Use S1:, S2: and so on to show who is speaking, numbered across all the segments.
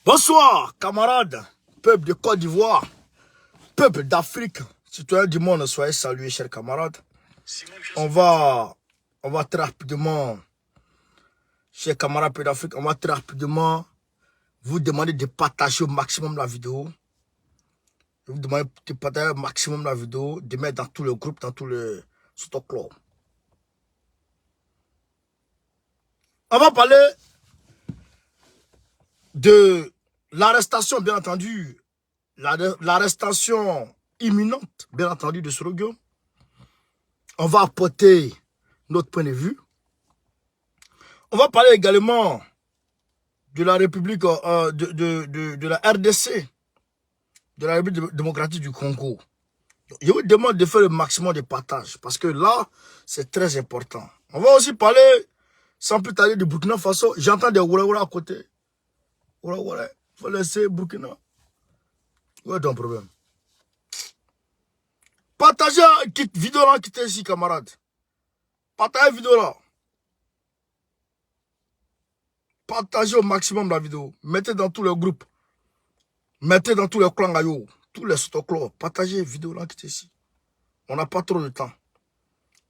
S1: Bonsoir, camarades, peuple de Côte d'Ivoire, peuple d'Afrique, citoyens du monde, soyez salués, chers camarades. On va très rapidement, chers camarades peuple d'Afrique, on va très rapidement vous demander de partager au maximum la vidéo. Je vous demande de partager au maximum la vidéo, de mettre dans tous les groupes, dans tous les clubs. On va parler de l'arrestation, bien entendu, l'arrestation imminente, bien entendu, de Sorogo. On va apporter notre point de vue. On va parler également de la République, de la RDC, de la République démocratique du Congo. Je vous demande de faire le maximum de partage, parce que là, c'est très important. On va aussi parler, sans plus tarder, de Burkina Faso. J'entends des oura à côté. Oura, il faut laisser Burkina. Où est ton problème? Partagez la vidéo là qui est ici, camarades. Partagez la vidéo là. Partagez au maximum la vidéo. Mettez dans tous les groupes. Mettez dans tous les clans gaillot. Tous les stocks. Partagez la vidéo là qui est ici. On n'a pas trop de temps.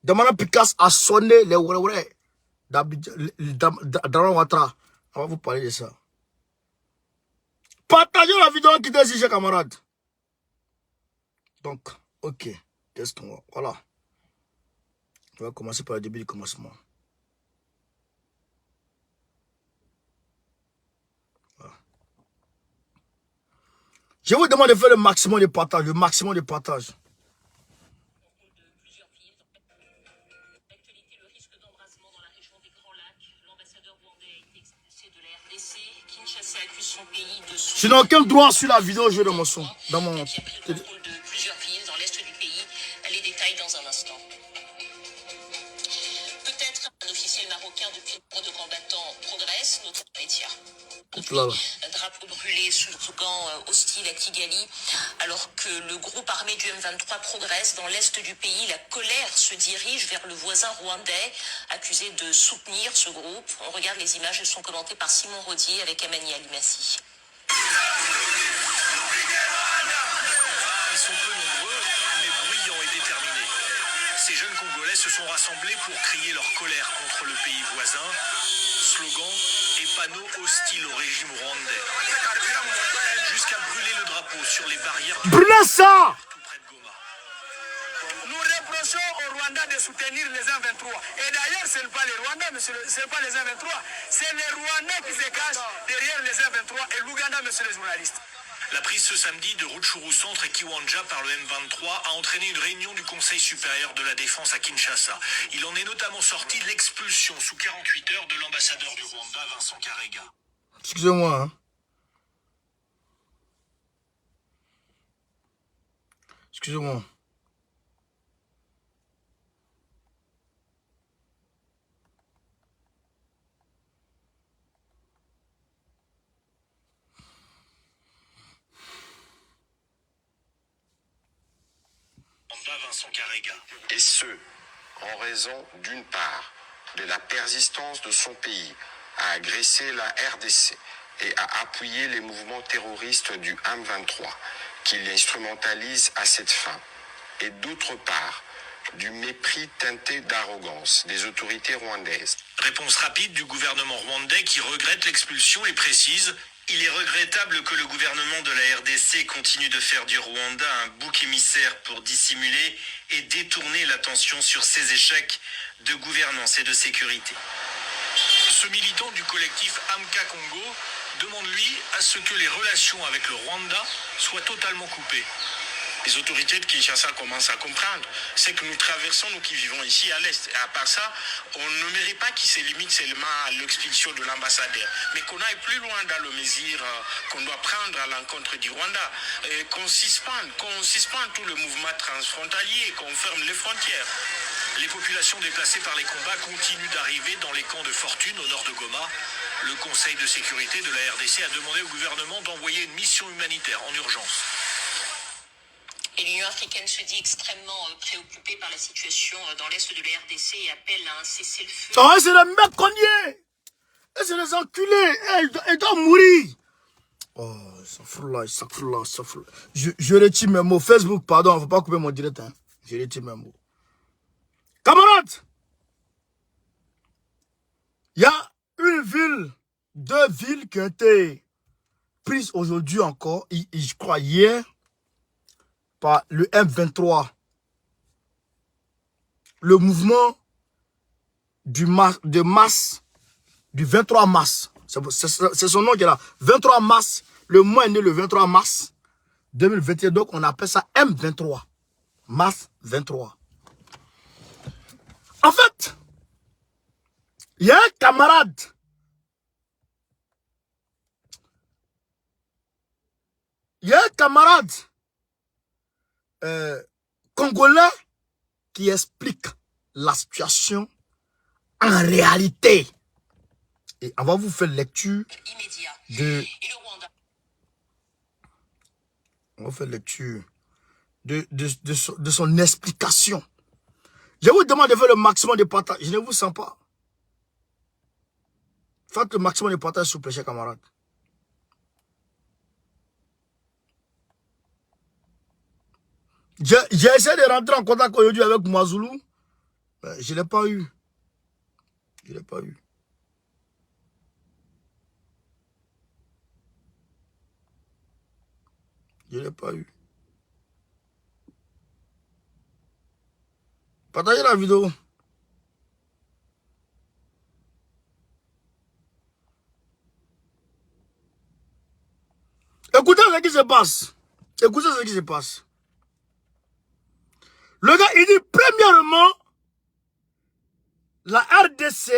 S1: Demandez Picasso à sonner les oué dans Ouattara. On va vous parler de ça. Partagez la vidéo qui est ici, chers camarades. Donc, ok. Qu'est-ce qu'on va... Voilà. On va commencer par le début du commencement. Voilà. Je vous demande de faire le maximum de partage. Le maximum de partage. Je n'ai aucun droit sur la vidéo, je vais dans mon son. Dans mon...
S2: Qui a pris le contrôle de plusieurs villes dans l'est du pays. Les détails dans un instant. Peut-être un officiel marocain depuis le de combattants progresse, notamment Etia. Un drapeau brûlé sous le slogan hostile à Kigali. Alors que le groupe armé du M23 progresse dans l'est du pays, la colère se dirige vers le voisin rwandais, accusé de soutenir ce groupe. On regarde les images, elles sont commentées par Simon Rodier avec Amani Alimassi.
S3: Ils sont peu nombreux, mais bruyants et déterminés. Ces jeunes Congolais se sont rassemblés pour crier leur colère contre le pays voisin. Slogan et panneaux hostiles au régime rwandais. Jusqu'à brûler le drapeau sur les barrières du
S1: Brûlez ça!
S3: tout près de Goma.
S4: Nous reprochons au Rwanda de soutenir les M23. Et d'ailleurs, ce n'est pas les Rwandais, mais ce n'est pas les M23. C'est les Rwandais qui se cachent derrière les M23 et l'Ouganda, monsieur les journalistes.
S3: La prise ce samedi de Rutshuru Centre et Kiwanja par le M23 a entraîné une réunion du Conseil supérieur de la défense à Kinshasa. Il en est notamment sorti l'expulsion sous 48 heures de l'ambassadeur du Rwanda, Vincent Karega.
S1: Excusez-moi, hein. Excusez-moi.
S3: Vincent Karega.
S5: Et ce, en raison d'une part de la persistance de son pays à agresser la RDC et à appuyer les mouvements terroristes du M23 qu'il instrumentalise à cette fin, et d'autre part du mépris teinté d'arrogance des autorités rwandaises.
S3: Réponse rapide du gouvernement rwandais qui regrette l'expulsion et précise: il est regrettable que le gouvernement de la RDC continue de faire du Rwanda un bouc émissaire pour dissimuler et détourner l'attention sur ses échecs de gouvernance et de sécurité. Ce militant du collectif Amka Congo demande lui à ce que les relations avec le Rwanda soient totalement coupées.
S6: Les autorités de Kinshasa commencent à comprendre. C'est que nous traversons, nous qui vivons ici à l'Est. Et à part ça, on ne mérite pas qu'il se limite seulement à l'expulsion de l'ambassadeur, mais qu'on aille plus loin dans les mesures qu'on doit prendre à l'encontre du Rwanda. Et qu'on suspende tout le mouvement transfrontalier, qu'on ferme les frontières.
S3: Les populations déplacées par les combats continuent d'arriver dans les camps de fortune au nord de Goma. Le Conseil de sécurité de la RDC a demandé au gouvernement d'envoyer une mission humanitaire en urgence.
S2: Et l'Union africaine se dit extrêmement préoccupée par la situation dans l'est de la RDC et appelle à un cessez-le-feu.
S1: Oh, c'est les mecs cognés. Et c'est les enculés. Ils doivent mourir. Oh, ça fout là. Je retire mes mots. Facebook, pardon, il ne faut pas couper mon direct. Hein. Je retire mes mots. Camarades, il y a une ville, 2 villes qui ont été prises aujourd'hui encore, je crois hier, par le M23. Le mouvement de masse, du 23 mars. C'est son nom qui est là. 23 mars, le mois est né le 23 mars 2021, donc on appelle ça M23. Mars 23. En fait, il y a un camarade congolais qui explique la situation en réalité. Et on va vous faire lecture de... On va faire lecture de son explication. Je vous demande de faire le maximum de partage. Je ne vous sens pas. Faites le maximum de partage, s'il vous plaît, chers camarades. J'ai essayé de rentrer en contact aujourd'hui avec Mouazoulou. Mais je ne l'ai pas eu. Je ne l'ai pas eu. Je ne l'ai pas eu. Partagez la vidéo. Écoutez ce qui se passe. Écoutez ce qui se passe. Le gars, il dit, premièrement, la RDC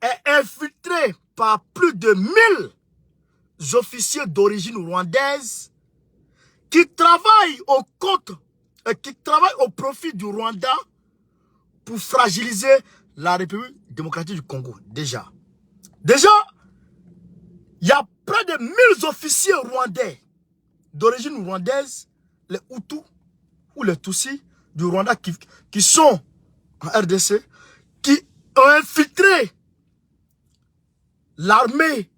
S1: est infiltrée par plus de 1000 officiers d'origine rwandaise qui travaillent au profit du Rwanda pour fragiliser la République démocratique du Congo. Déjà, il y a près de 1000 officiers rwandais d'origine rwandaise, les Hutus ou les Tutsis du Rwanda qui sont en RDC, qui ont infiltré l'armée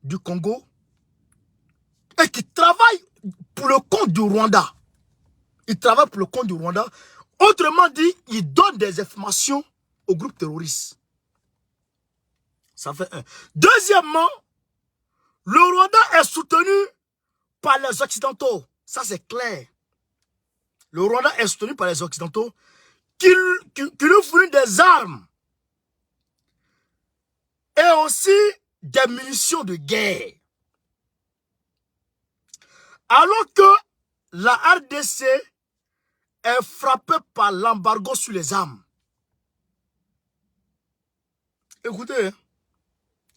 S1: du Congo et qui travaillent pour le compte du Rwanda. Ils travaillent pour le compte du Rwanda. Autrement dit, ils donnent des informations aux groupes terroristes. Ça fait un. Deuxièmement, le Rwanda est soutenu par les Occidentaux. Ça, c'est clair. Le Rwanda est soutenu par les Occidentaux qui lui fournissent des armes et aussi des munitions de guerre. Alors que la RDC est frappée par l'embargo sur les armes. Écoutez, hein,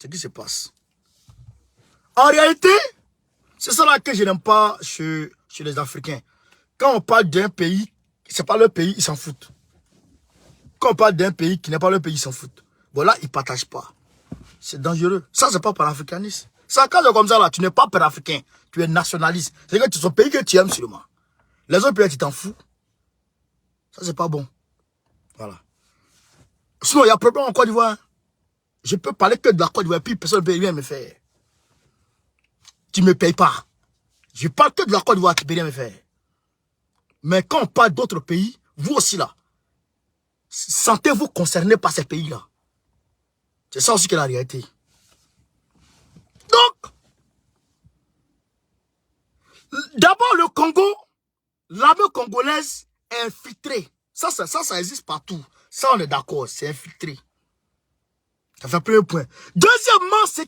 S1: ce qui se passe. En réalité, c'est ça là que je n'aime pas chez les Africains. Quand on parle d'un pays, c'est pas leur pays, ils s'en foutent. Quand on parle d'un pays qui n'est pas leur pays, ils s'en foutent. Voilà, ils ne partagent pas. C'est dangereux. Ça, c'est pas panafricanisme. Ça, quand c'est comme ça, là, tu n'es pas panafricain. Tu es nationaliste. C'est que c'est ton pays que tu aimes seulement. Les autres pays, tu t'en fous. Ça, c'est pas bon. Voilà. Sinon, il y a problème en Côte d'Ivoire. Hein. Je peux parler que de la Côte d'Ivoire, puis personne ne peut rien me faire. Tu ne me payes pas. Je parle que de la Côte d'Ivoire, tu ne peux rien me faire. Mais quand on parle d'autres pays, vous aussi là, sentez-vous concerné par ces pays-là. C'est ça aussi qui est la réalité. Donc, d'abord le Congo, l'armée congolaise est infiltrée. Ça existe partout. Ça, on est d'accord, c'est infiltré. Ça fait le premier point. Deuxièmement, ce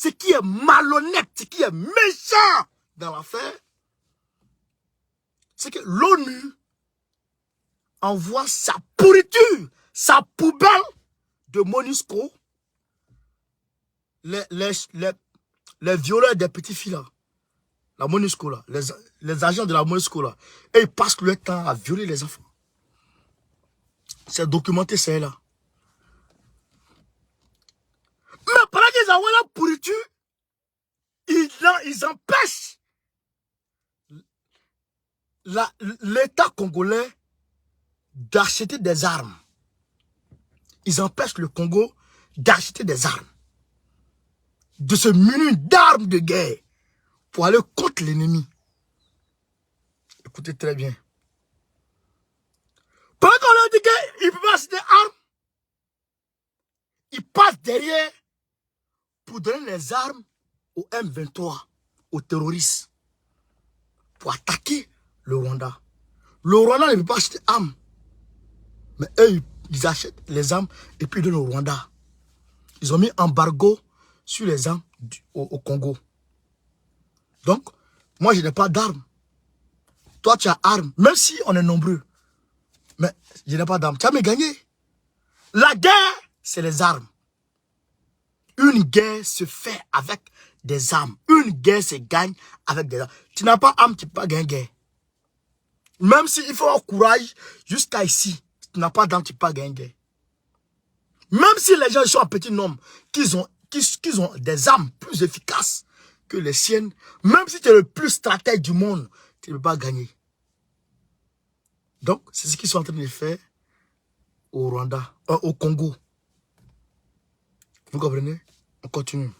S1: qui est malhonnête, ce qui est méchant dans l'affaire, c'est que l'ONU envoie sa pourriture, sa poubelle de MONUSCO, les violeurs des petits filles là, la MONUSCO là, les agents de la MONUSCO là, et ils passent leur temps à violer les enfants. C'est documenté, c'est là. Mais pendant qu'ils envoient la pourriture, ils empêchent l'État congolais d'acheter des armes. Ils empêchent le Congo d'acheter des armes. de se munir d'armes de guerre pour aller contre l'ennemi. Écoutez très bien. Pendant qu'on leur dit qu'il ne peut pas acheter d'armes, il passe derrière pour donner les armes au M23, aux terroristes, pour attaquer le Rwanda. Le Rwanda ne peut pas acheter d'armes. Mais eux, ils achètent les armes et puis ils donnent au Rwanda. Ils ont mis embargo sur les armes au Congo. Donc, moi, je n'ai pas d'armes. Toi, tu as armes, même si on est nombreux. Mais je n'ai pas d'armes. Tu as me gagné. La guerre, c'est les armes. Une guerre se fait avec des armes. Une guerre se gagne avec des armes. Tu n'as pas d'armes, tu ne peux pas gagner une guerre. Même s'il faut avoir courage jusqu'à ici, tu n'as pas d'armes, tu ne peux pas gagner une guerre. Même si les gens sont en petit nombre, qu'ils ont des armes plus efficaces que les siennes, même si tu es le plus stratège du monde, tu ne peux pas gagner. Donc, c'est ce qu'ils sont en train de faire au Rwanda, au Congo. Vous comprenez? On continue.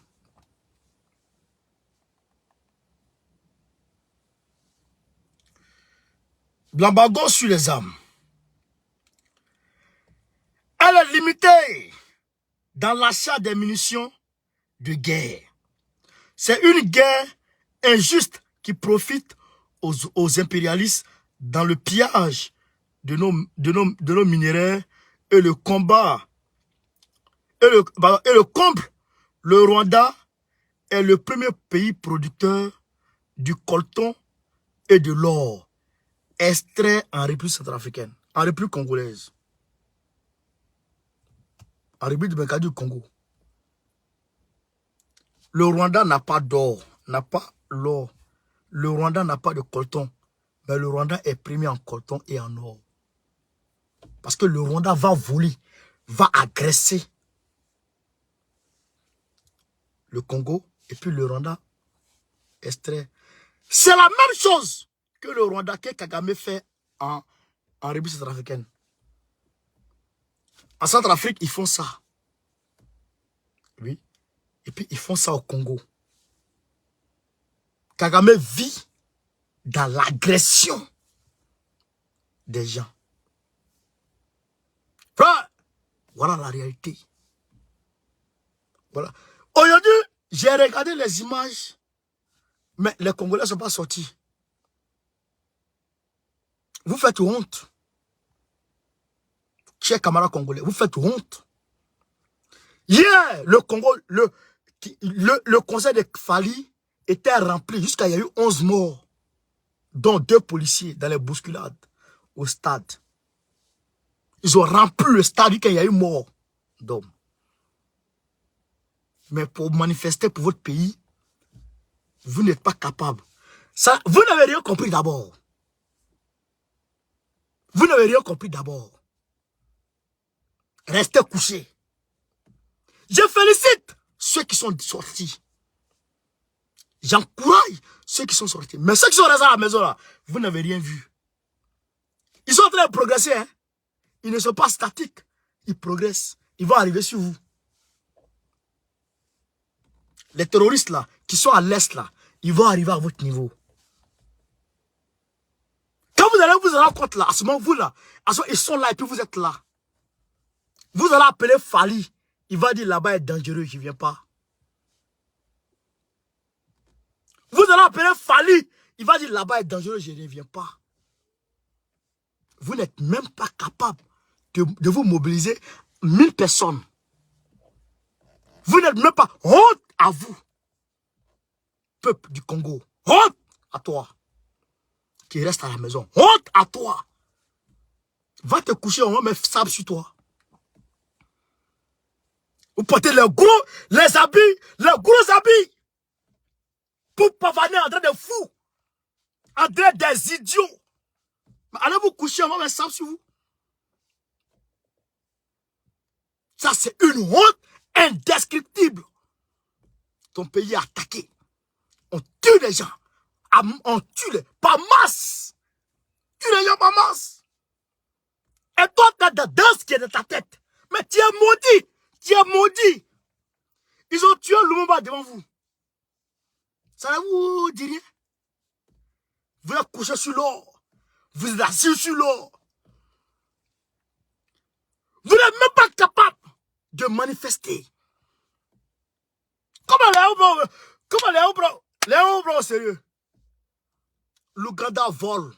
S1: L'embargo sur les armes. Elle est limitée dans l'achat des munitions de guerre. C'est une guerre injuste qui profite aux impérialistes dans le pillage de nos minerais et le combat. Et le comble, le Rwanda est le premier pays producteur du coltan et de l'or extrait en République centrafricaine, en République congolaise, en République démocratique du Congo. Le Rwanda n'a pas d'or, n'a pas l'or. Le Rwanda n'a pas de coltan, mais le Rwanda est premier en coltan et en or. Parce que le Rwanda va voler, va agresser le Congo et puis le Rwanda extrait. C'est la même chose que le Rwanda que Kagame fait en République centrafricaine. En Centrafrique, ils font ça. Oui. Et puis, ils font ça au Congo. Kagame vit dans l'agression des gens. Voilà la réalité. Voilà. Aujourd'hui, j'ai regardé les images, mais les Congolais ne sont pas sortis. Vous faites honte. Chers camarades congolais, vous faites honte. Hier, le Congo, le conseil de Fali était rempli jusqu'à il y a eu 11 morts, dont 2 policiers dans les bousculades au stade. Ils ont rempli le stade quand il y a eu mort d'hommes. Mais pour manifester pour votre pays, vous n'êtes pas capable. Ça, vous n'avez rien compris d'abord. Vous n'avez rien compris d'abord. Restez couchés. Je félicite ceux qui sont sortis. J'encourage ceux qui sont sortis. Mais ceux qui sont restés à la maison là, vous n'avez rien vu. Ils sont en train de progresser. Hein? Ils ne sont pas statiques. Ils progressent. Ils vont arriver sur vous. Les terroristes là, qui sont à l'est là, ils vont arriver à votre niveau. Quand vous allez vous rendre compte là, à ce moment vous là, à ce moment, ils sont là et puis vous êtes là. Vous allez appeler Fali. Il va dire là-bas est dangereux, je ne viens pas. Vous allez appeler Fali. Il va dire là-bas est dangereux, je ne viens pas. Vous n'êtes même pas capable de vous mobiliser 1000 personnes. Vous n'êtes même pas honte à vous. Peuple du Congo. Honte à toi. Qui reste à la maison. Honte à toi. Va te coucher, on va mettre sable sur toi. Vous portez les gros habits. Pour pavaner en train de fou. En train des idiots. Allez vous coucher, on va mettre sable sur vous. Ça, c'est une honte indescriptible. Ton pays est attaqué. On tue les gens. On tue les... Par masse. Tue les gens par masse. Et toi, tu as de danse qui est dans ta tête. Mais tu es maudit. Tu es maudit. Ils ont tué Lumumba devant vous. Ça ne vous dit rien? Vous êtes couché sur l'or. Vous êtes assis sur l'or. Vous n'êtes même pas capable de manifester. Comment Léon Bro, sérieux? L'Ouganda vole.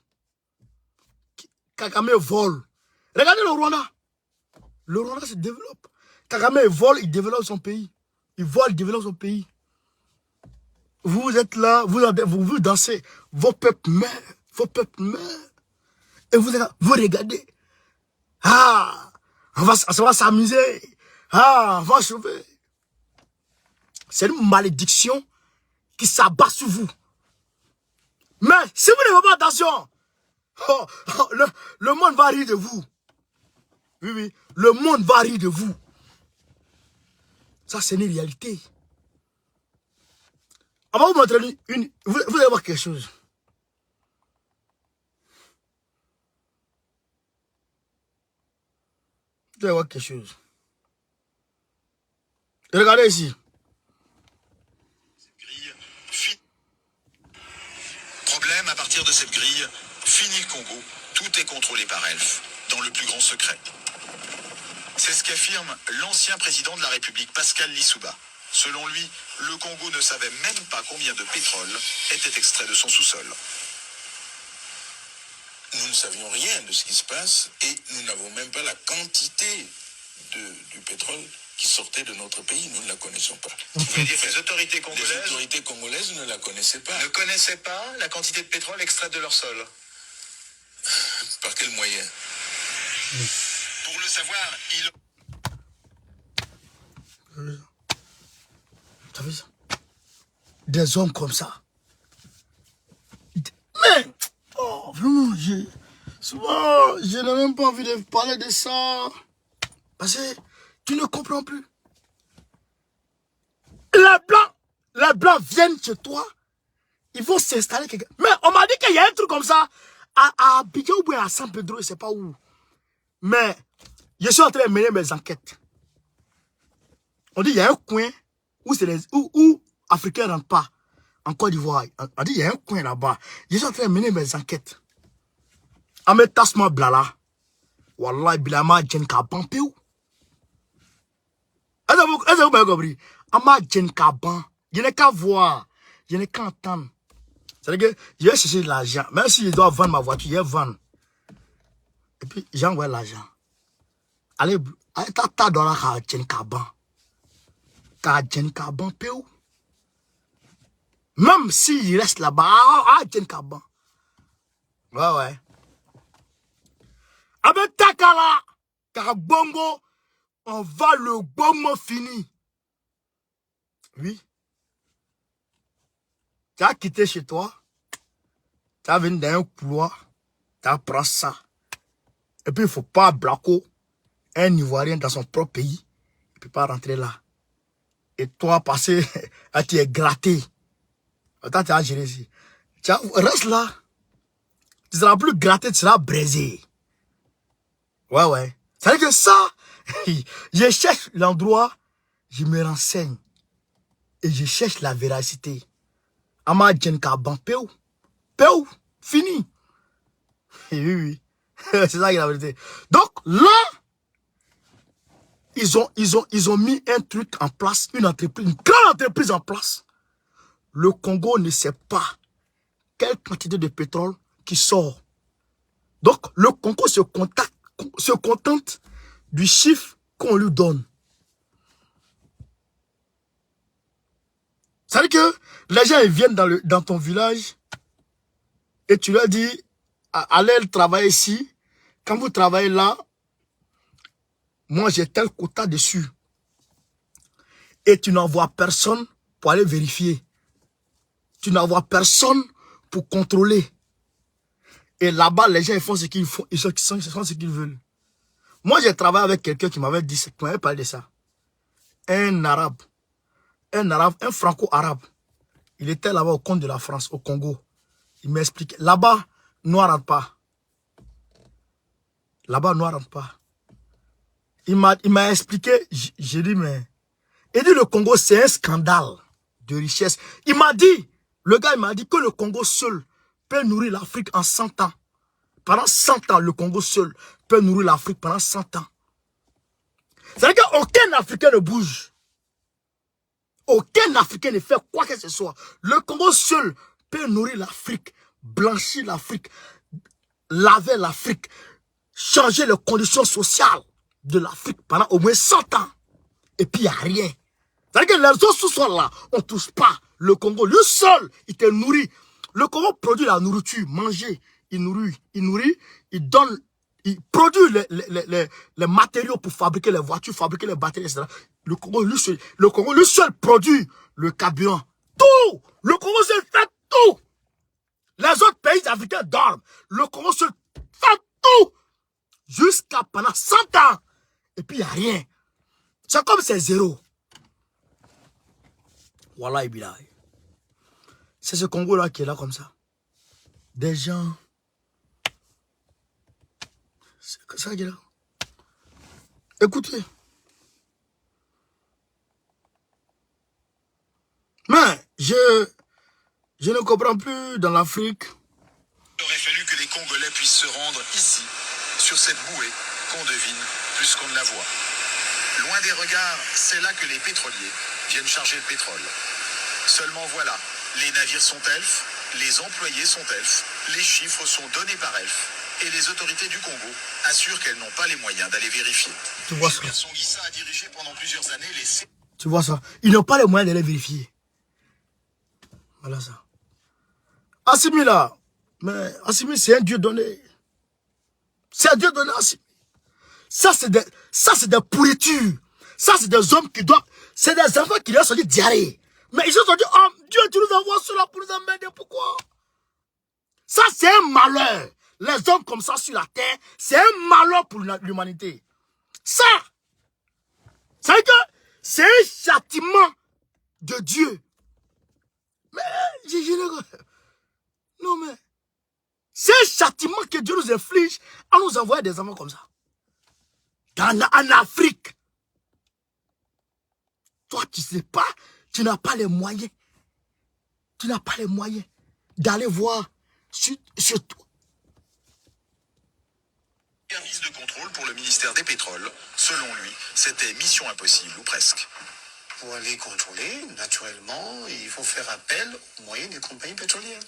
S1: Kagame vole. Regardez le Rwanda. Le Rwanda se développe. Kagame vole, il développe son pays. Il vole, il développe son pays. Vous êtes là, vous dansez. Vos peuples meurent. Vos peuples meurent. Et vous regardez. Ah, on va s'amuser. Ah, on va sauver. C'est une malédiction qui s'abat sur vous. Mais si vous ne faites pas attention, le monde va rire de vous. Oui, oui, le monde va rire de vous. Ça, c'est une réalité. On va vous montrer vous allez voir quelque chose. Vous allez voir quelque chose. Regardez ici.
S7: Problème, à partir de cette grille, fini le Congo, tout est contrôlé par Elf, dans le plus grand secret. C'est ce qu'affirme l'ancien président de la République, Pascal Lissouba. Selon lui, le Congo ne savait même pas combien de pétrole était extrait de son sous-sol.
S8: Nous ne savions rien de ce qui se passe et nous n'avons même pas la quantité du pétrole qui sortait de notre pays. Nous ne la connaissons pas.
S7: Vous voulez dire que les autorités
S8: congolaises ne la connaissaient pas.
S7: ne connaissaient pas la quantité de pétrole extraite de leur sol?
S8: Par quel moyen?
S7: Pour le savoir, il...
S1: T'as vu ça? Des hommes comme ça. Mais, oh, vraiment, souvent, je n'ai même pas envie de parler de ça. Parce que tu ne comprends plus. Les Blancs viennent chez toi. Ils vont s'installer quelque... Mais on m'a dit qu'il y a un truc comme ça. À Abidjan ou à San Pedro, je ne sais pas où. Mais, je suis en train de mener mes enquêtes. On dit qu'il y a un coin où Africains ne rentrent pas. En Côte d'Ivoire. On dit qu'il y a un coin là-bas. Je suis en train de mener mes enquêtes. Ame tasma blala. Wallah, bilama jen ka bampéou. Est-ce que vous avez compris? Ama jen ka ban. Je n'ai qu'à voir. Je n'ai qu'à entendre. C'est-à-dire que je vais chercher de l'argent. Même si je dois vendre ma voiture, je vais vendre. Et puis, j'envoie l'argent. Allez, ta dola ka jen ka ban. Ka jen ka bampéou. Même s'il reste là-bas, jen ka ban. Ouais. Avec Takala, car Bongo, on va le bongo fini. Oui. Tu as quitté chez toi, tu as venu dans un couloir, tu as pris ça. Et puis il ne faut pas bloquer un Ivoirien dans son propre pays. Il ne peut pas rentrer là. Et toi, passer, tu es gratté. Attends, tu as géré ici. Reste là. Tu ne seras plus gratté, tu seras braisé. Ouais. C'est-à-dire que ça, je cherche l'endroit, je me renseigne. Et je cherche la véracité. Ama djenka ban peu, fini. Oui. C'est ça qui est la vérité. Donc là, ils ont mis un truc en place, une grande entreprise en place. Le Congo ne sait pas quelle quantité de pétrole qui sort. Donc le Congo se contente du chiffre qu'on lui donne. C'est-à-dire que les gens ils viennent dans ton village et tu leur dis, allez travailler ici. Quand vous travaillez là, moi j'ai tel quota dessus. Et tu n'envoies personne pour aller vérifier. Tu n'envoies personne pour contrôler. Et là-bas, les gens ils font ce qu'ils font, ils font ce qu'ils veulent. Moi, j'ai travaillé avec quelqu'un qui m'avait dit, qui m'avait parlé de ça. Un arabe, un franco-arabe. Il était là-bas au compte de la France, au Congo. Il m'expliquait. Là-bas, noir rentre pas. Là-bas, noir rentre pas. Il m'a expliqué, j'ai dit, mais... Il dit le Congo, c'est un scandale de richesse. Il m'a dit, le gars, il m'a dit que le Congo seul peut nourrir l'Afrique en 100 ans. Pendant 100 ans, le Congo seul peut nourrir l'Afrique pendant 100 ans. C'est-à-dire qu'aucun Africain ne bouge. Aucun Africain ne fait quoi que ce soit. Le Congo seul peut nourrir l'Afrique, blanchir l'Afrique, laver l'Afrique, changer les conditions sociales de l'Afrique pendant au moins 100 ans. Et puis il n'y a rien. C'est-à-dire que les autres sous-sols là, on ne touche pas. Le Congo, lui seul, il te nourrit. Le Congo produit la nourriture, manger, il nourrit, il donne, il produit les matériaux pour fabriquer les voitures, fabriquer les batteries, etc. Le Congo, lui seul produit le carburant. Tout! Le Congo seul fait tout! Les autres pays africains dorment. Le Congo seul fait tout! Jusqu'à pendant 100 ans. Et puis il n'y a rien. C'est comme c'est zéro. Voilà, Ibilaï. C'est ce Congo-là qui est là comme ça. Des gens. C'est ça qui est là. Écoutez. Mais je ne comprends plus dans l'Afrique.
S7: Il aurait fallu que les Congolais puissent se rendre ici, sur cette bouée qu'on devine plus qu'on ne la voit. Loin des regards, c'est là que les pétroliers viennent charger le pétrole. Seulement voilà, les navires sont elfes, les employés sont elfes, les chiffres sont donnés par elfes, et les autorités du Congo assurent qu'elles n'ont pas les moyens d'aller vérifier.
S1: Tu vois ça?
S7: Songhissa a dirigé pendant plusieurs années les...
S1: Tu vois ça? Ils n'ont pas les moyens d'aller vérifier. Voilà ça. Assimi là, mais Assimi c'est un Dieu donné. C'est un Dieu donné, Assimi. Ça c'est des pourritures. Ça c'est des hommes qui doivent... C'est des enfants qui doivent se dire diarrhée. Mais ils se sont dit, oh Dieu, tu nous envoies cela pour nous emmerder, pourquoi? Ça c'est un malheur. Les hommes comme ça sur la terre, c'est un malheur pour l'humanité. Ça, c'est que c'est un châtiment de Dieu. Mais, non mais, c'est un châtiment que Dieu nous inflige à nous envoyer des enfants comme ça. En Afrique. Toi, tu sais pas, tu n'as pas les moyens. Tu n'as pas les moyens d'aller voir sur toi.
S7: Service de contrôle pour le ministère des Pétroles. Selon lui, c'était mission impossible, ou presque.
S9: Pour aller contrôler, naturellement, il faut faire appel aux moyens des compagnies pétrolières.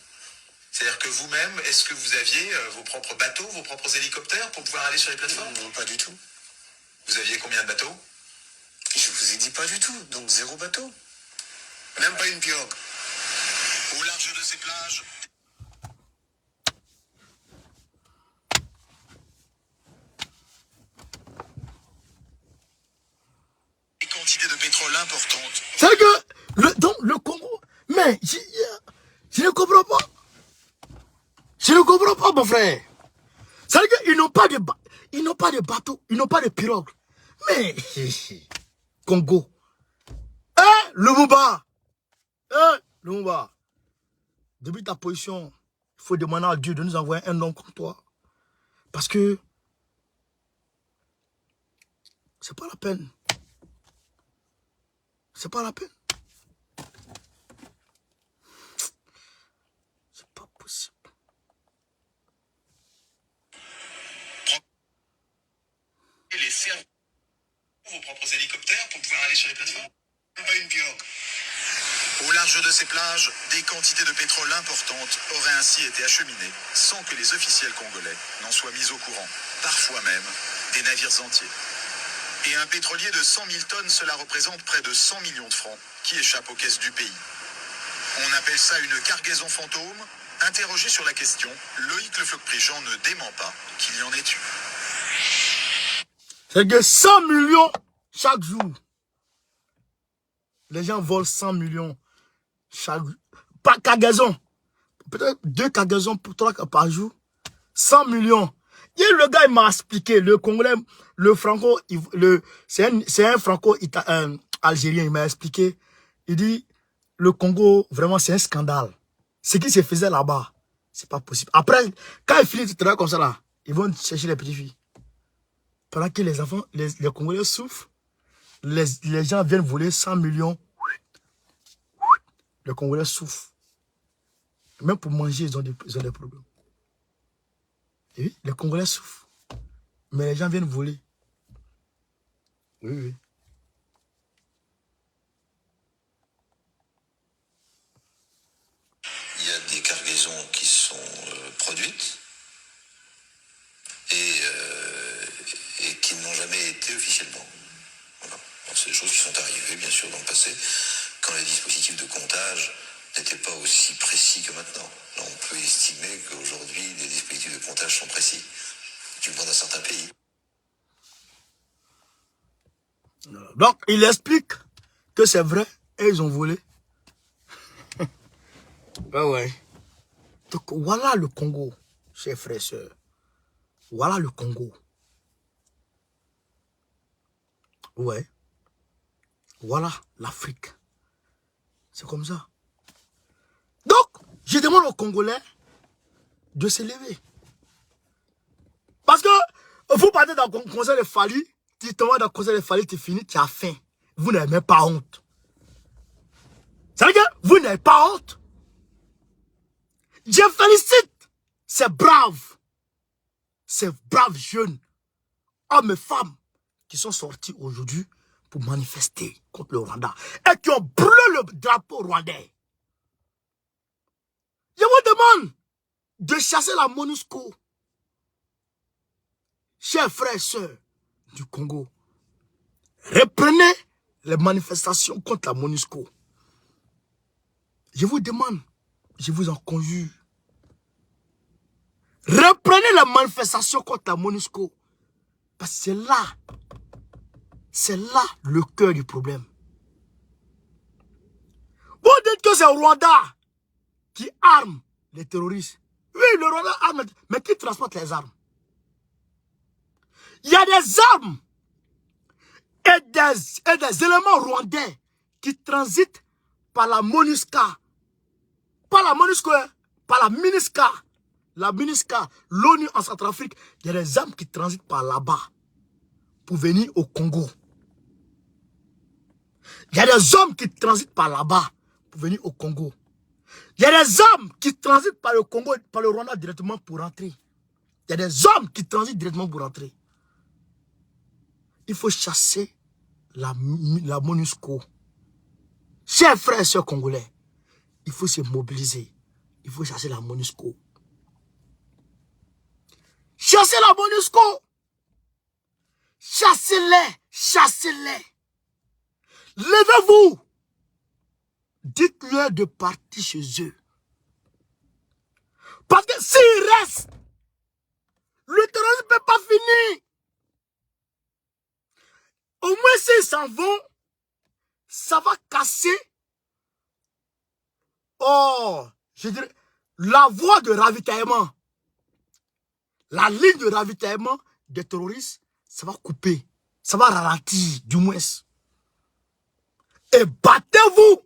S7: C'est-à-dire que vous-même, est-ce que vous aviez vos propres bateaux, vos propres hélicoptères pour pouvoir aller sur les plateformes?
S9: Non, pas du tout.
S7: Vous aviez combien de bateaux?
S9: Je vous ai dit pas du tout, donc 0 bateau. Même pas une pirogue.
S7: Au large de ces plages... Des quantités de pétrole importantes.
S1: C'est que dans le Congo, mais je ne comprends pas. Je ne comprends pas, mon frère. C'est-à-dire qu'ils n'ont pas de bateaux, ils n'ont pas de pirogues. Mais, Congo. Lumumba. Lumumba. Depuis ta position, il faut demander à Dieu de nous envoyer un homme comme toi. Parce que, c'est pas la peine. C'est pas la peine. C'est pas possible.
S7: Les services, vos propres hélicoptères pour pouvoir aller sur les plateformes?
S9: Même pas une pirogue.
S7: Au large de ces plages, des quantités de pétrole importantes auraient ainsi été acheminées sans que les officiels congolais n'en soient mis au courant. Parfois même, des navires entiers. Et un pétrolier de 100 000 tonnes, cela représente près de 100 millions de francs qui échappent aux caisses du pays. On appelle ça une cargaison fantôme. Interrogé sur la question, Loïc Le Floch-Prigent ne dément pas qu'il y en ait eu.
S1: C'est que 100 millions chaque jour. Les gens volent 100 millions chaque jour. Par cargaison. Peut-être 2 cargaisons pour 3 par jour. 100 millions. Et le gars, il m'a expliqué, le Congolais, le franco, c'est un franco-algérien, il m'a expliqué. Il dit, le Congo, vraiment, c'est un scandale. Ce qui se faisait là-bas, c'est pas possible. Après, quand ils finissent de travailler comme ça, là, ils vont chercher les petites filles. Pendant que les enfants, les Congolais souffrent, les gens viennent voler 100 millions. Les Congolais souffrent. Même pour manger, ils ont des problèmes. Et oui, les Congolais souffrent. Mais les gens viennent voler. Oui, oui.
S10: Il y a des cargaisons qui sont produites et qui n'ont jamais été officiellement. Voilà. C'est des choses qui sont arrivées, bien sûr, dans le passé, quand les dispositifs de comptage n'étaient pas aussi précis que maintenant. Là, on peut estimer qu'aujourd'hui, les dispositifs de comptage sont précis, du moins dans certains pays.
S1: Donc, il explique que c'est vrai et ils ont volé. Ouais. Donc, voilà le Congo, chers frères et sœurs. Voilà le Congo. Ouais. Voilà l'Afrique. C'est comme ça. Donc, je demande aux Congolais de se lever. Parce que vous partez dans le conseil de Fali, tu te vas dans le conseil de Fali, tu finis, tu as faim. Vous n'avez même pas honte. Ça veut dire que vous n'avez pas honte. Je félicite ces braves jeunes, hommes et femmes, qui sont sortis aujourd'hui pour manifester contre le Rwanda et qui ont brûlé le drapeau rwandais. Je vous demande de chasser la MONUSCO. Chers frères et sœurs du Congo, reprenez les manifestations contre la MONUSCO. Je vous demande, je vous en conjure, reprenez les manifestations contre la MONUSCO. Parce que c'est là le cœur du problème. Vous dites que c'est le Rwanda qui arme les terroristes. Oui, le Rwanda arme, mais qui transporte les armes? Il y a des armes et des éléments rwandais qui transitent par la MONUSCA. Pas la MONUSCA, par la MINUSCA. La MINUSCA, l'ONU en Centrafrique. Il y a des armes qui transitent par là-bas pour venir au Congo. Il y a des hommes qui transitent par là-bas pour venir au Congo. Il y a des hommes qui transitent par le Congo, par le Rwanda directement pour rentrer. Il y a des hommes qui transitent directement pour rentrer. Il faut chasser la MONUSCO. Chers frères et sœurs congolais, il faut se mobiliser. Il faut chasser la MONUSCO. Chassez la MONUSCO. Chassez-les. Chassez-les. Levez-vous. Dites-leur de partir chez eux. Parce que s'ils restent, le terrorisme ne peut pas finir. Au moins s'ils s'en vont, ça va casser, je dirais, la voie de ravitaillement. La ligne de ravitaillement des terroristes, ça va couper. Ça va ralentir, du moins. Et battez-vous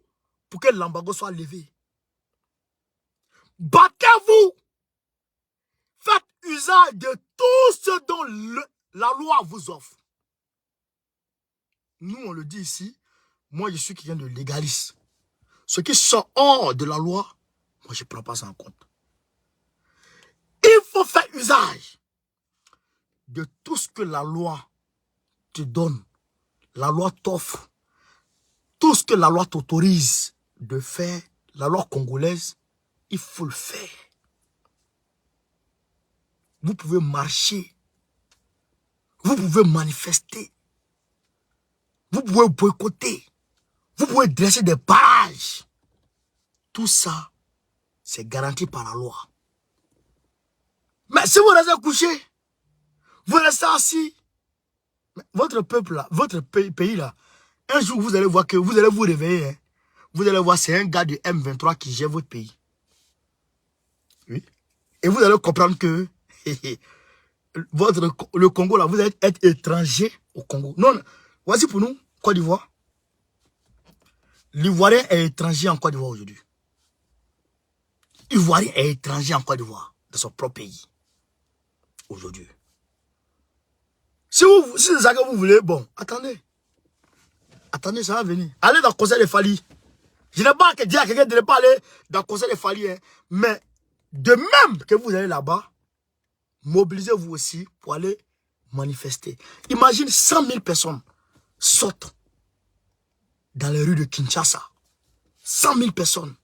S1: pour que l'embargo soit levé. Battez-vous. Faites usage de tout ce dont la loi vous offre. Nous, on le dit ici, moi, je suis quelqu'un de légaliste. Ce qui sort hors de la loi, moi, je ne prends pas ça en compte. Il faut faire usage de tout ce que la loi te donne. La loi t'offre. Tout ce que la loi t'autorise de faire, la loi congolaise, il faut le faire. Vous pouvez marcher. Vous pouvez manifester. Vous pouvez boycotter. Vous pouvez dresser des pages. Tout ça, c'est garanti par la loi. Mais si vous restez couché, vous restez assis, votre peuple là, votre pays là, un jour vous allez voir que vous allez vous réveiller. Hein. Vous allez voir, c'est un gars du M23 qui gère votre pays. Oui. Et vous allez comprendre que le Congo là, vous allez être étranger au Congo. Non, voici pour nous, Côte d'Ivoire. L'Ivoirien est étranger en Côte d'Ivoire aujourd'hui. L'Ivoirien est étranger en Côte d'Ivoire, dans son propre pays. Aujourd'hui. Si c'est ça que vous voulez, bon, attendez. Attendez, ça va venir. Allez dans le conseil de Fali. Je n'ai pas dit à quelqu'un de ne pas aller dans le conseil de Fali. Hein. Mais de même que vous allez là-bas, mobilisez-vous aussi pour aller manifester. Imagine 100 000 personnes sortent dans les rues de Kinshasa. 100 000 personnes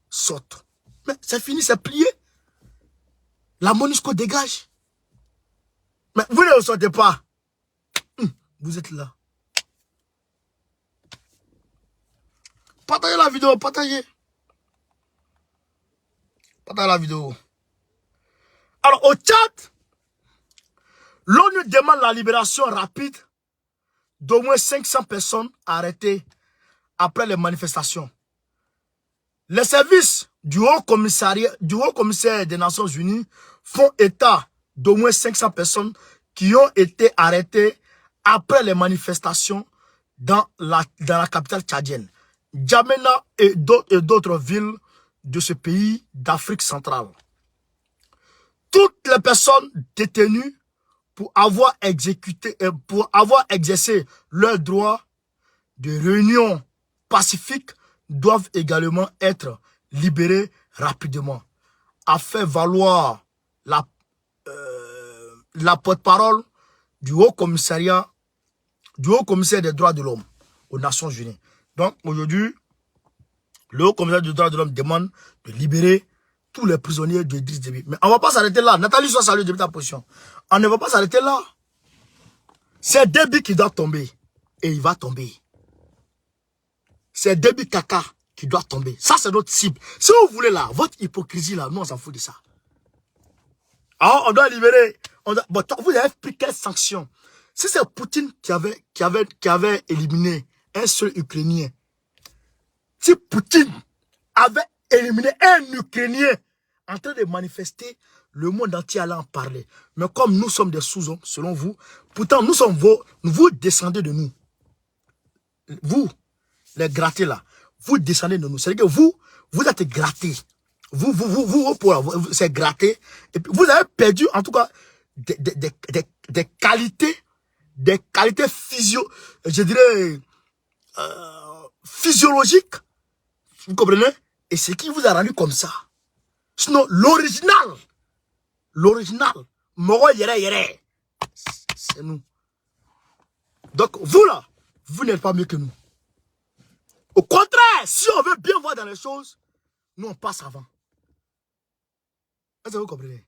S1: sortent. Mais c'est fini, c'est plié. La MONUSCO dégage. Mais vous ne le sortez pas. Vous êtes là. Partagez la vidéo, partagez. Partagez la vidéo. Alors, au Tchad, l'ONU demande la libération rapide d'au moins 500 personnes arrêtées après les manifestations. Les services du Haut Commissaire des Nations Unies font état d'au moins 500 personnes qui ont été arrêtées après les manifestations dans la capitale tchadienne, N'Djamena et d'autres villes de ce pays d'Afrique centrale. Toutes les personnes détenues pour avoir exercé leur droit de réunion pacifique doivent également être libérées rapidement, a fait valoir la porte-parole du Haut Commissaire des droits de l'homme aux Nations Unies. Donc aujourd'hui, le Haut Commissaire des droits de l'homme demande de libérer tous les prisonniers de Idriss Déby. Mais on ne va pas s'arrêter là. Nathalie, soit saluée depuis ta position. On ne va pas s'arrêter là. C'est Déby qui doit tomber. Et il va tomber. C'est Déby Kaka qui doit tomber. Ça, c'est notre cible. Si vous voulez là, votre hypocrisie là, nous on s'en fout de ça. Alors, on doit libérer. Bon, vous avez pris quelle sanction? Si c'est Poutine qui avait éliminé un seul Ukrainien, si Poutine avait éliminé un Ukrainien en train de manifester, le monde entier allait en parler. Mais comme nous sommes des sous-hommes, selon vous, pourtant nous sommes vous descendez de nous. Vous, les grattés là, vous descendez de nous. C'est-à-dire que vous êtes grattés. C'est gratté. Et puis vous avez perdu, en tout cas, des qualités physiologiques. Vous comprenez? Et c'est qui vous a rendu comme ça. Sinon, l'original, c'est nous. Donc, vous là, vous n'êtes pas mieux que nous. Au contraire, si on veut bien voir dans les choses, nous on passe avant. Est-ce que vous comprenez?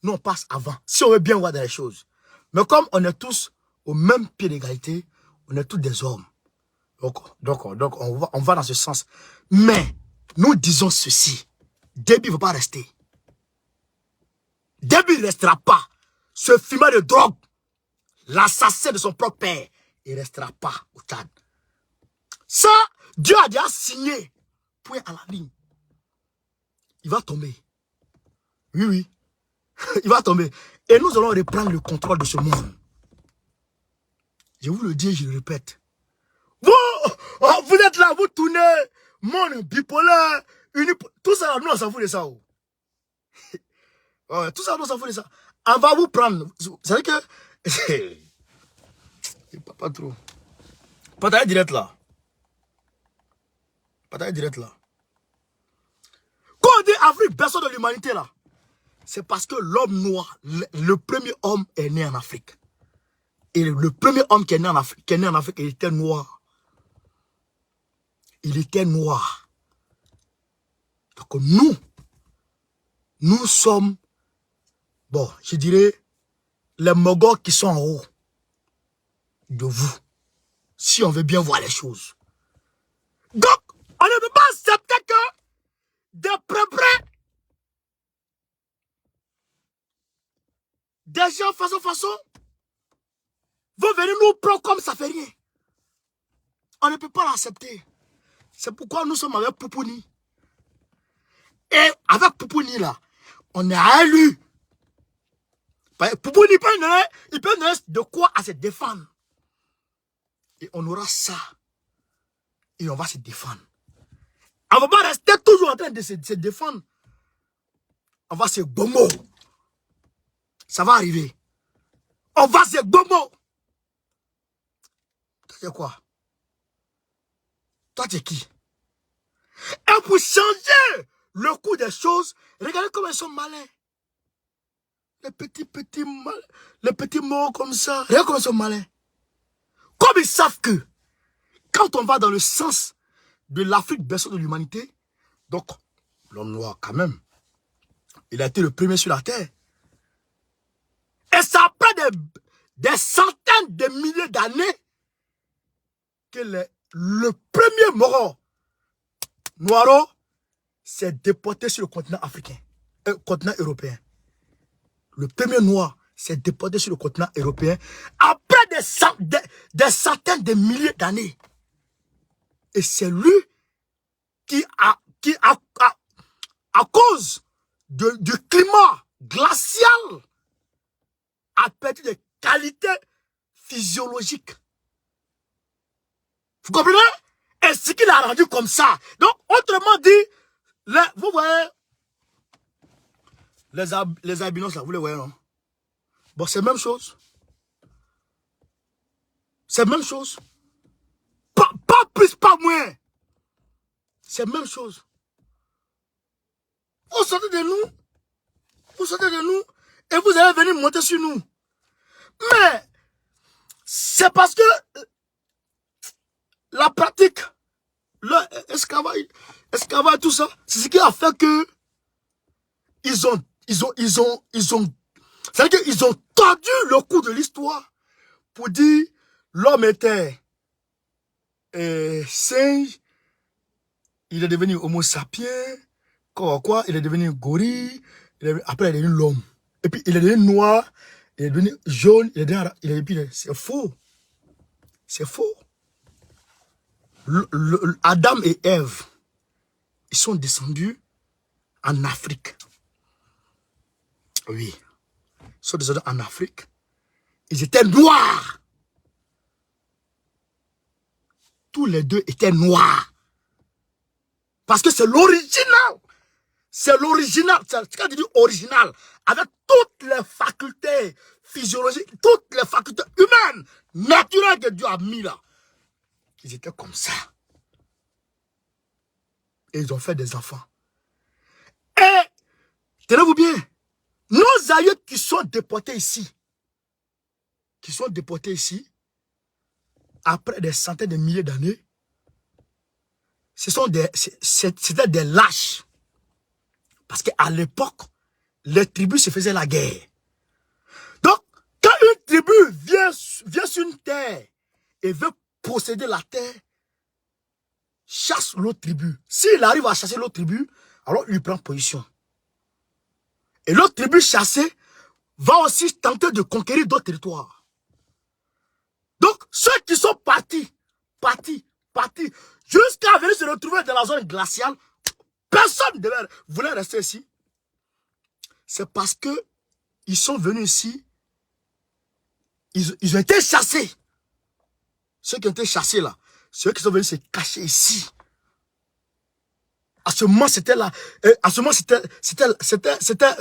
S1: Nous on passe avant, si on veut bien voir dans les choses. Mais comme on est tous au même pied d'égalité, on est tous des hommes. Donc on va dans ce sens. Mais, nous disons ceci. Déby ne va pas rester. Déby ne restera pas. Ce fumeur de drogue, l'assassin de son propre père, il ne restera pas au Tchad. Ça, Dieu a déjà signé. Point à la ligne. Il va tomber. Oui. Il va tomber. Et nous allons reprendre le contrôle de ce monde. Je vous le dis, je le répète. Vous êtes là, vous tournez. Monde bipolaire. Tout ça, nous on s'en fout de ça. Tout ça, nous on s'en fout de ça. On va vous prendre. C'est vrai que... pas trop. Partagez direct là. Partagez direct là. Quand on dit Afrique, personne de l'humanité là, c'est parce que l'homme noir, le premier homme est né en Afrique. Et le premier homme qui est né en Afrique, il était noir. Il était noir. Donc nous sommes, bon, je dirais, les Mogos qui sont en haut de vous. Si on veut bien voir les choses. Donc, on ne peut pas accepter que des prêts, des gens façon, vont venir nous prendre comme ça fait rien. On ne peut pas l'accepter. C'est pourquoi nous sommes avec Poupouni. Et avec Poupouni là, on est élu. Poupouni, il peut donner de quoi à se défendre. Et on aura ça. Et on va se défendre. On ne va pas rester toujours en train de se défendre. On va se gommo. Ça va arriver. On va se gommo. C'est quoi? Toi, tu es qui? Et pour changer le cours des choses, regardez comment ils sont malins. Les petits mots comme ça. Regardez comment ils sont malins. Comme ils savent que, quand on va dans le sens de l'Afrique berceau de l'humanité, donc, l'homme noir, quand même, il a été le premier sur la terre. Et c'est après des centaines de milliers d'années que le premier moro noiro s'est déporté sur le continent africain, continent européen. Le premier noir s'est déporté sur le continent européen après des centaines de milliers d'années. Et c'est lui qui à cause du climat glacial, a perdu des qualités physiologiques. Vous comprenez? Et ce qu'il a rendu comme ça. Donc, autrement dit, vous voyez, les albinos là, vous les voyez, non? Bon, c'est la même chose. C'est la même chose. Pas plus, pas moins. C'est la même chose. Vous sortez de nous. Vous sortez de nous. Et vous allez venir monter sur nous. Mais, c'est parce que la pratique, l'esclavage, tout ça, c'est ce qui a fait que c'est-à-dire qu'ils ont tordu le coup de l'histoire pour dire l'homme était singe, il est devenu homo sapiens, quoi, il est devenu gorille, après il est devenu l'homme. Et puis il est devenu noir, il est devenu jaune, c'est faux. C'est faux. Adam et Ève, ils sont descendus en Afrique. Oui. Ils sont descendus en Afrique. Ils étaient noirs. Tous les deux étaient noirs. Parce que c'est l'original. C'est l'original. C'est ce qu'on dit original. Avec toutes les facultés physiologiques, toutes les facultés humaines, naturelles que Dieu a mis là. Ils étaient comme ça. Et ils ont fait des enfants. Et, tenez-vous bien, nos aïeux qui sont déportés ici, après des centaines de milliers d'années, c'était des lâches. Parce qu'à l'époque, les tribus se faisaient la guerre. Donc, quand une tribu vient sur une terre et veut posséder la terre, chasse l'autre tribu. S'il arrive à chasser l'autre tribu, alors il prend position. Et l'autre tribu chassée va aussi tenter de conquérir d'autres territoires. Donc, ceux qui sont partis, jusqu'à venir se retrouver dans la zone glaciale, personne ne voulait rester ici. C'est parce que ils sont venus ici, ils ont été chassés. Ceux qui ont été chassés là, ceux qui sont venus se cacher ici. À ce moment, c'était là. À ce moment, c'était,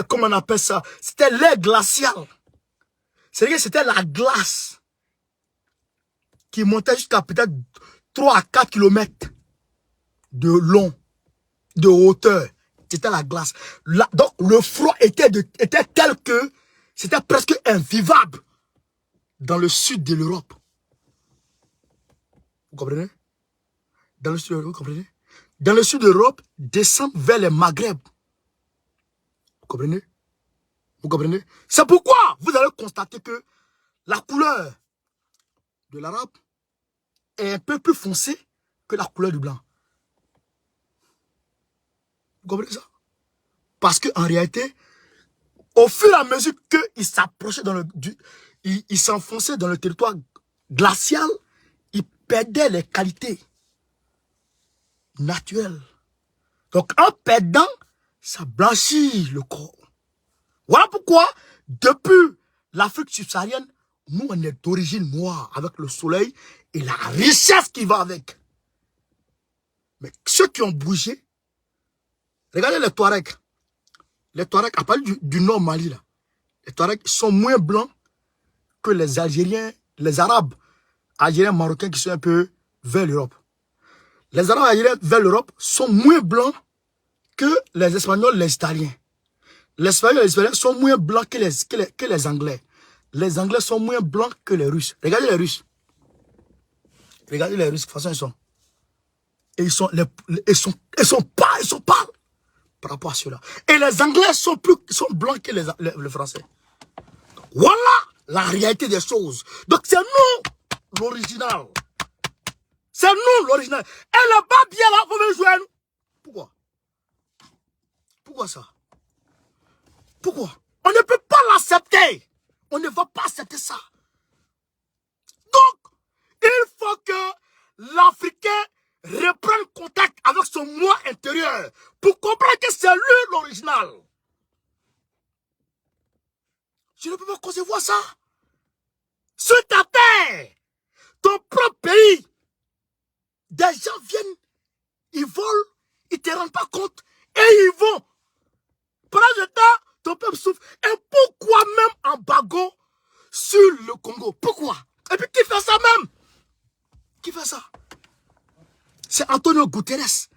S1: comment on appelle ça? C'était l'air glacial. C'est-à-dire que c'était la glace qui montait jusqu'à peut-être 3 à 4 km de long, de hauteur. C'était la glace. Là, donc, le froid était tel que c'était presque invivable dans le sud de l'Europe. Vous comprenez? Dans le sud, vous comprenez? Dans le sud de l'Europe, descend vers les Maghreb. Vous comprenez? Vous comprenez? C'est pourquoi vous allez constater que la couleur de l'arabe est un peu plus foncée que la couleur du blanc. Vous comprenez ça? Parce qu'en réalité, au fur et à mesure qu'il s'approchait il s'enfonçait dans le territoire glacial, il perdait les qualités naturelles. Donc en perdant, ça blanchit le corps. Voilà pourquoi, depuis l'Afrique subsaharienne, nous on est d'origine noire avec le soleil et la richesse qui va avec. Mais ceux qui ont bougé, regardez les Touaregs. Les Touaregs, à part du nord Mali, là, les Touaregs sont moins blancs que les Algériens, les Arabes, Algériens, Marocains qui sont un peu vers l'Europe. Les Arabes alliés vers l'Europe sont moins blancs que les Espagnols, les Italiens. Les Espagnols et les Italiens sont moins blancs que les Anglais. Les Anglais sont moins blancs que les Russes. Regardez les Russes. Regardez les Russes, de toute façon, ils sont. Et ils sont pâles par rapport à ceux-là. Et les Anglais sont blancs que les Français. Voilà la réalité des choses. Donc c'est nous l'original. C'est nous l'original. Elle n'est pas bien là, vous venez jouer à nous. Pourquoi? Pourquoi ça? Pourquoi? On ne peut pas l'accepter. On ne va pas accepter ça. Donc, il faut que l'Africain reprenne contact avec son moi intérieur pour comprendre que c'est lui l'original. Je ne peux pas concevoir ça. Sur ta terre, ton propre pays, des gens viennent, ils volent, ils ne te rendent pas compte et ils vont. Pendant ce temps, ton peuple souffre. Et pourquoi même en Bago sur le Congo? Pourquoi? Et puis qui fait ça même? Qui fait ça? C'est Antonio Guterres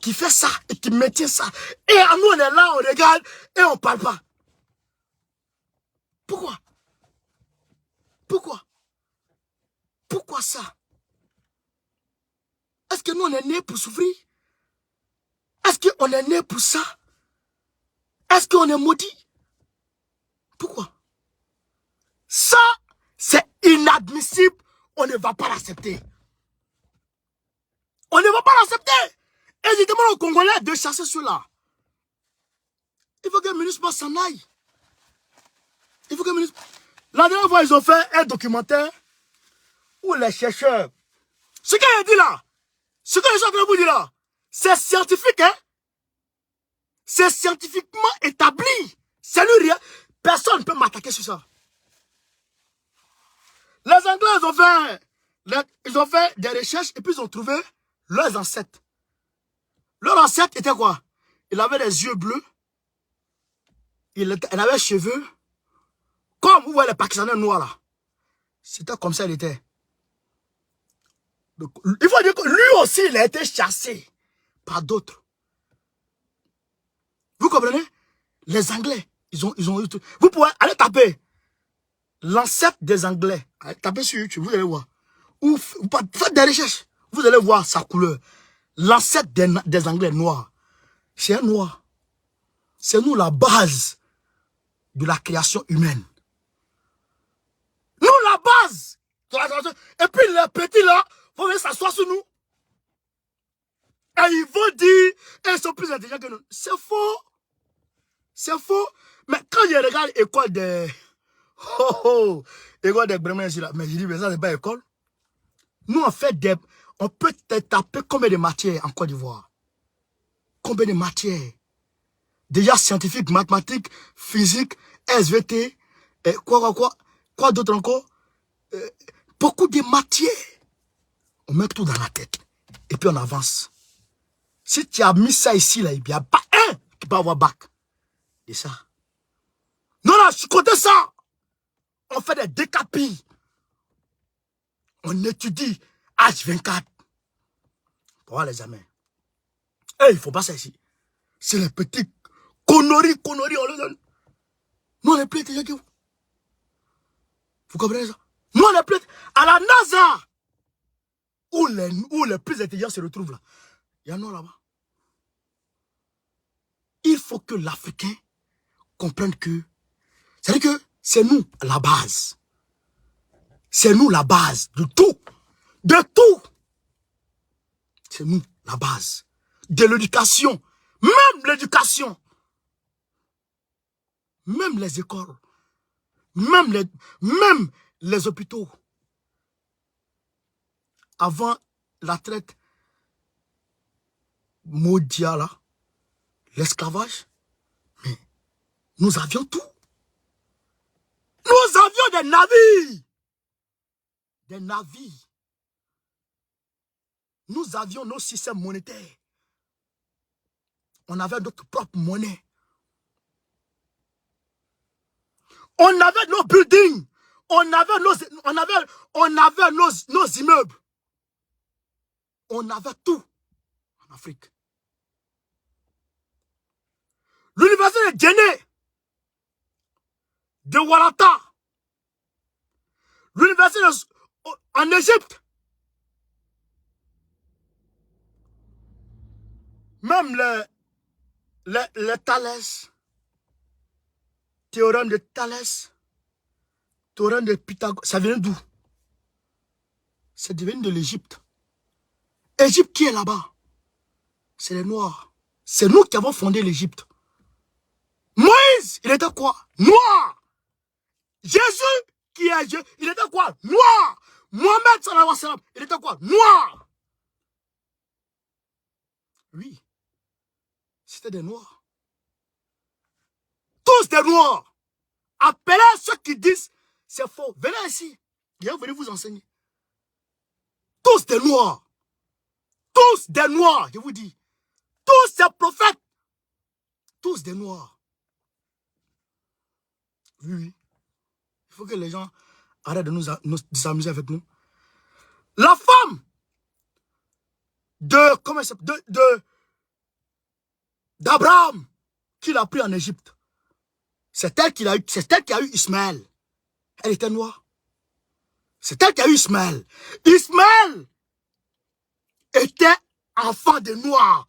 S1: qui fait ça et qui maintient ça. Et nous on est là, on regarde et on ne parle pas. Pourquoi? Pourquoi? Pourquoi ça? Est-ce que nous on est nés pour souffrir? Est-ce qu'on est nés pour ça? Est-ce qu'on est maudit? Pourquoi? Ça, c'est inadmissible. On ne va pas l'accepter. On ne va pas l'accepter. Et je demande aux Congolais de chasser ceux-là. Il faut que le ministre s'en aille. Il faut que le ministre... La dernière fois, ils ont fait un documentaire où les chercheurs... Ce qu'il a dit là, ce que les gens veulent vous dire là, c'est scientifique, hein? C'est scientifiquement établi. C'est lui rien. Personne ne peut m'attaquer sur ça. Les Anglais, ils ont fait des recherches et puis ils ont trouvé leurs ancêtres. Leur ancêtre était quoi? Il avait des yeux bleus. Il avait des cheveux. Comme vous voyez les Pakistanais noirs là. C'était comme ça il était. Donc, il faut dire que lui aussi, il a été chassé par d'autres. Vous comprenez? Les Anglais, ils ont eu tout. Vous pouvez aller taper l'ancêtre des Anglais. Allez taper sur YouTube, vous allez voir. Ou faites des recherches. Vous allez voir sa couleur. L'ancêtre des Anglais noirs. C'est un noir. C'est nous la base de la création humaine. Nous la base de la création. Et puis les petits là, vont venir s'asseoir sur nous. Et ils vont dire, ils sont plus intelligents que nous. C'est faux. C'est faux. Mais quand je regarde l'école des... école des Bremen ici là. Mais je dis, mais ça c'est pas école. Nous on fait des... On peut taper combien de matières en Côte d'Ivoire? Combien de matières? Déjà scientifique, mathématiques, physique, SVT, quoi d'autre encore? Beaucoup de matières. On met tout dans la tête. Et puis on avance. Si tu as mis ça ici, là, il n'y a pas un qui peut avoir bac. Et ça. Non, non, je côté ça. On fait des décapis. On étudie H24. Pour voir les examens. Eh, il ne faut pas ça ici. C'est les petits conneries, on les donne. Nous, on est plus intelligents que vous. Vous comprenez ça? Nous, on est plus... À la NASA, où les plus intelligents se retrouvent là. Il y en a là-bas. Il faut que l'Africain comprenne que... C'est-à-dire que c'est nous la base. C'est nous la base de tout. De tout. C'est nous la base. De l'éducation. Même l'éducation. Même les écoles. Même les hôpitaux. Avant la traite mondiale, là, l'esclavage, mais nous avions tout. Nous avions des navires. Des navires. Nous avions nos systèmes monétaires. On avait notre propre monnaie. On avait nos buildings. On avait nos immeubles. On avait tout. Afrique. L'université de Djenné, de Walata, l'université en Égypte, même les Thalès, théorème de Thalès, théorème de Pythagore, ça vient d'où? C'est devenu de l'Égypte. Égypte qui est là-bas? C'est les Noirs. C'est nous qui avons fondé l'Égypte. Moïse, il était quoi? Noir. Jésus, qui est Dieu, il était quoi? Noir. Mohamed, sallallahu alayhi wa sallam, il était quoi? Noir. Oui. C'était des Noirs. Tous des Noirs. Appelez ceux qui disent c'est faux. Venez ici. Je vais venir vous enseigner. Tous des Noirs. Tous des Noirs, je vous dis. Tous ces prophètes. Tous des Noirs. Oui. Il faut que les gens arrêtent de s'amuser avec nous. La femme d'Abraham qu'il a pris en Égypte. C'est elle qui a eu Ismaël. Elle était noire. C'est elle qui a eu Ismaël. Ismaël était enfant de Noirs.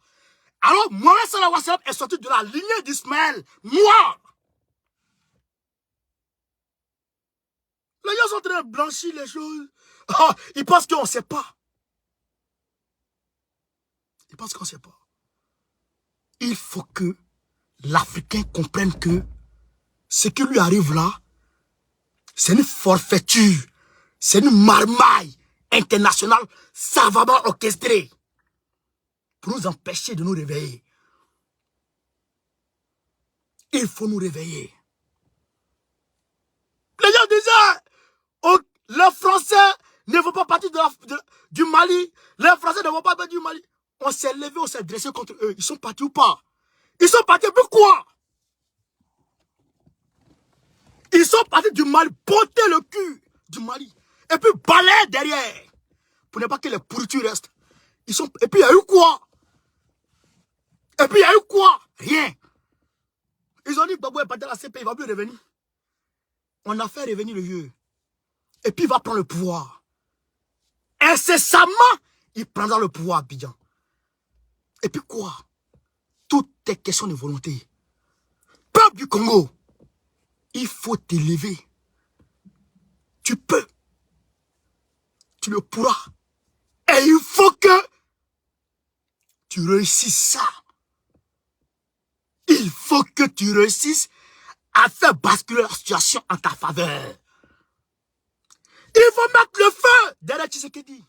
S1: Alors, Mohamed sallallahu alayhi wa sallam est sorti de la lignée d'Ismaël, noir. Les gens sont en train de blanchir les choses. Oh, ils pensent qu'on ne sait pas. Ils pensent qu'on ne sait pas. Il faut que l'Africain comprenne que ce qui lui arrive là, c'est une forfaiture. C'est une marmaille internationale savamment orchestrée pour nous empêcher de nous réveiller. Il faut nous réveiller. Les gens disaient, oh, les Français ne vont pas partir du Mali. Les Français ne vont pas partir du Mali. On s'est levé, on s'est dressé contre eux. Ils sont partis ou pas? Ils sont partis pour quoi? Ils sont partis du Mali, botter le cul du Mali. Et puis balayer derrière. Pour ne pas que les pourritures restent. Et puis il y a eu quoi? Et puis il y a eu quoi? Rien. Ils ont dit, Gbagbo est parti à la CP, il va plus revenir. On a fait revenir le vieux. Et puis il va prendre le pouvoir. Incessamment, il prendra le pouvoir à Abidjan. Et puis quoi? Tout est question de volonté. Peuple du Congo, il faut t'élever. Tu peux. Tu le pourras. Et il faut que tu réussisses ça. Il faut que tu réussisses à faire basculer la situation en ta faveur. Il faut mettre le feu derrière Tshisekedi.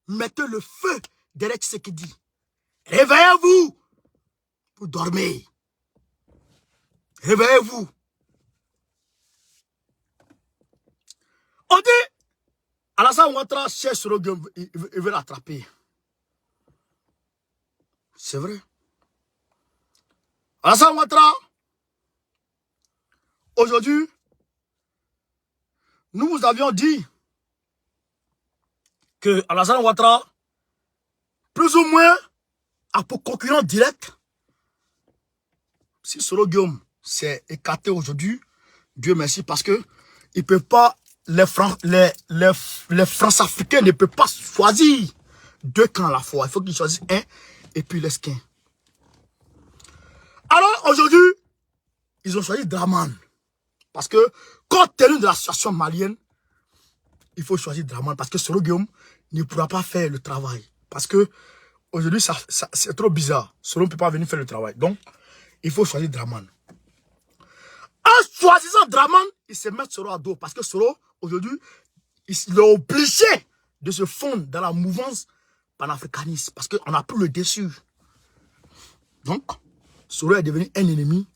S1: Mettez le feu derrière Tshisekedi. Réveillez-vous pour dormir. Réveillez-vous. On dit, Alassane Ouattara, cher Sorogum, il veut l'attraper. C'est vrai. Alassane Ouattara, aujourd'hui, nous vous avions dit que Alassane Ouattara, plus ou moins, a pour concurrent direct. Si Sorogum s'est écarté aujourd'hui, Dieu merci, parce que il peut pas, les France-Africains ne peuvent pas choisir deux camps à la fois. Il faut qu'ils choisissent un et puis laissent qu'un. Alors aujourd'hui, ils ont choisi Draman. Parce que, compte tenu de la situation malienne, il faut choisir Draman. Parce que Sorogum ne pourra pas faire le travail. Parce que, aujourd'hui, c'est trop bizarre. Soro ne peut pas venir faire le travail. Donc, il faut choisir Draman. En choisissant Draman, il se met Soro à dos. Parce que Soro, aujourd'hui, il est obligé de se fondre dans la mouvance panafricaniste. Parce qu'on n'a plus le dessus. Donc, Soro est devenu un ennemi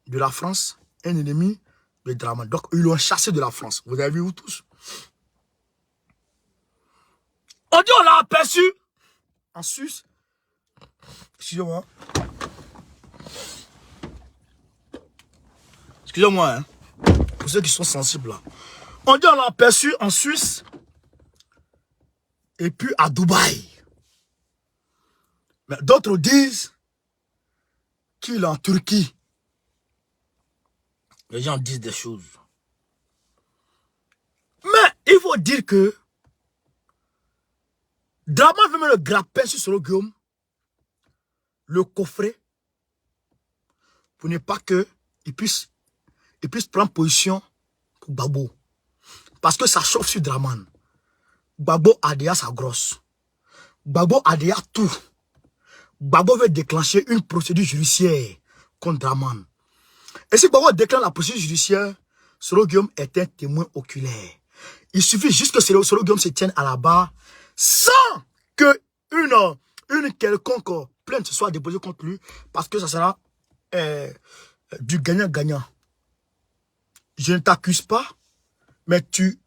S1: de la France, un ennemi de Draman. Donc, ils l'ont chassé de la France. Vous avez vu, vous tous? On dit, on l'a aperçu en Suisse. Excusez-moi. Excusez-moi, hein. Pour ceux qui sont sensibles là. On dit, on l'a aperçu en Suisse. Et puis à Dubaï. Mais d'autres disent qu'il est en Turquie. Les gens disent des choses. Mais il faut dire que Draman veut mettre le grappin sur Soro Guillaume, le coffret, pour ne pas qu'il puisse prendre position pour Gbagbo. Parce que ça chauffe sur Draman. Gbagbo a déjà sa grosse. Gbagbo a déjà tout. Gbagbo veut déclencher une procédure judiciaire contre Draman. Et si Gbagbo déclenche la procédure judiciaire, Soro Guillaume est un témoin oculaire. Il suffit juste que Soro Guillaume se tienne à la barre sans que une quelconque plainte soit déposée contre lui, parce que ça sera du gagnant-gagnant. Je ne t'accuse pas, mais tu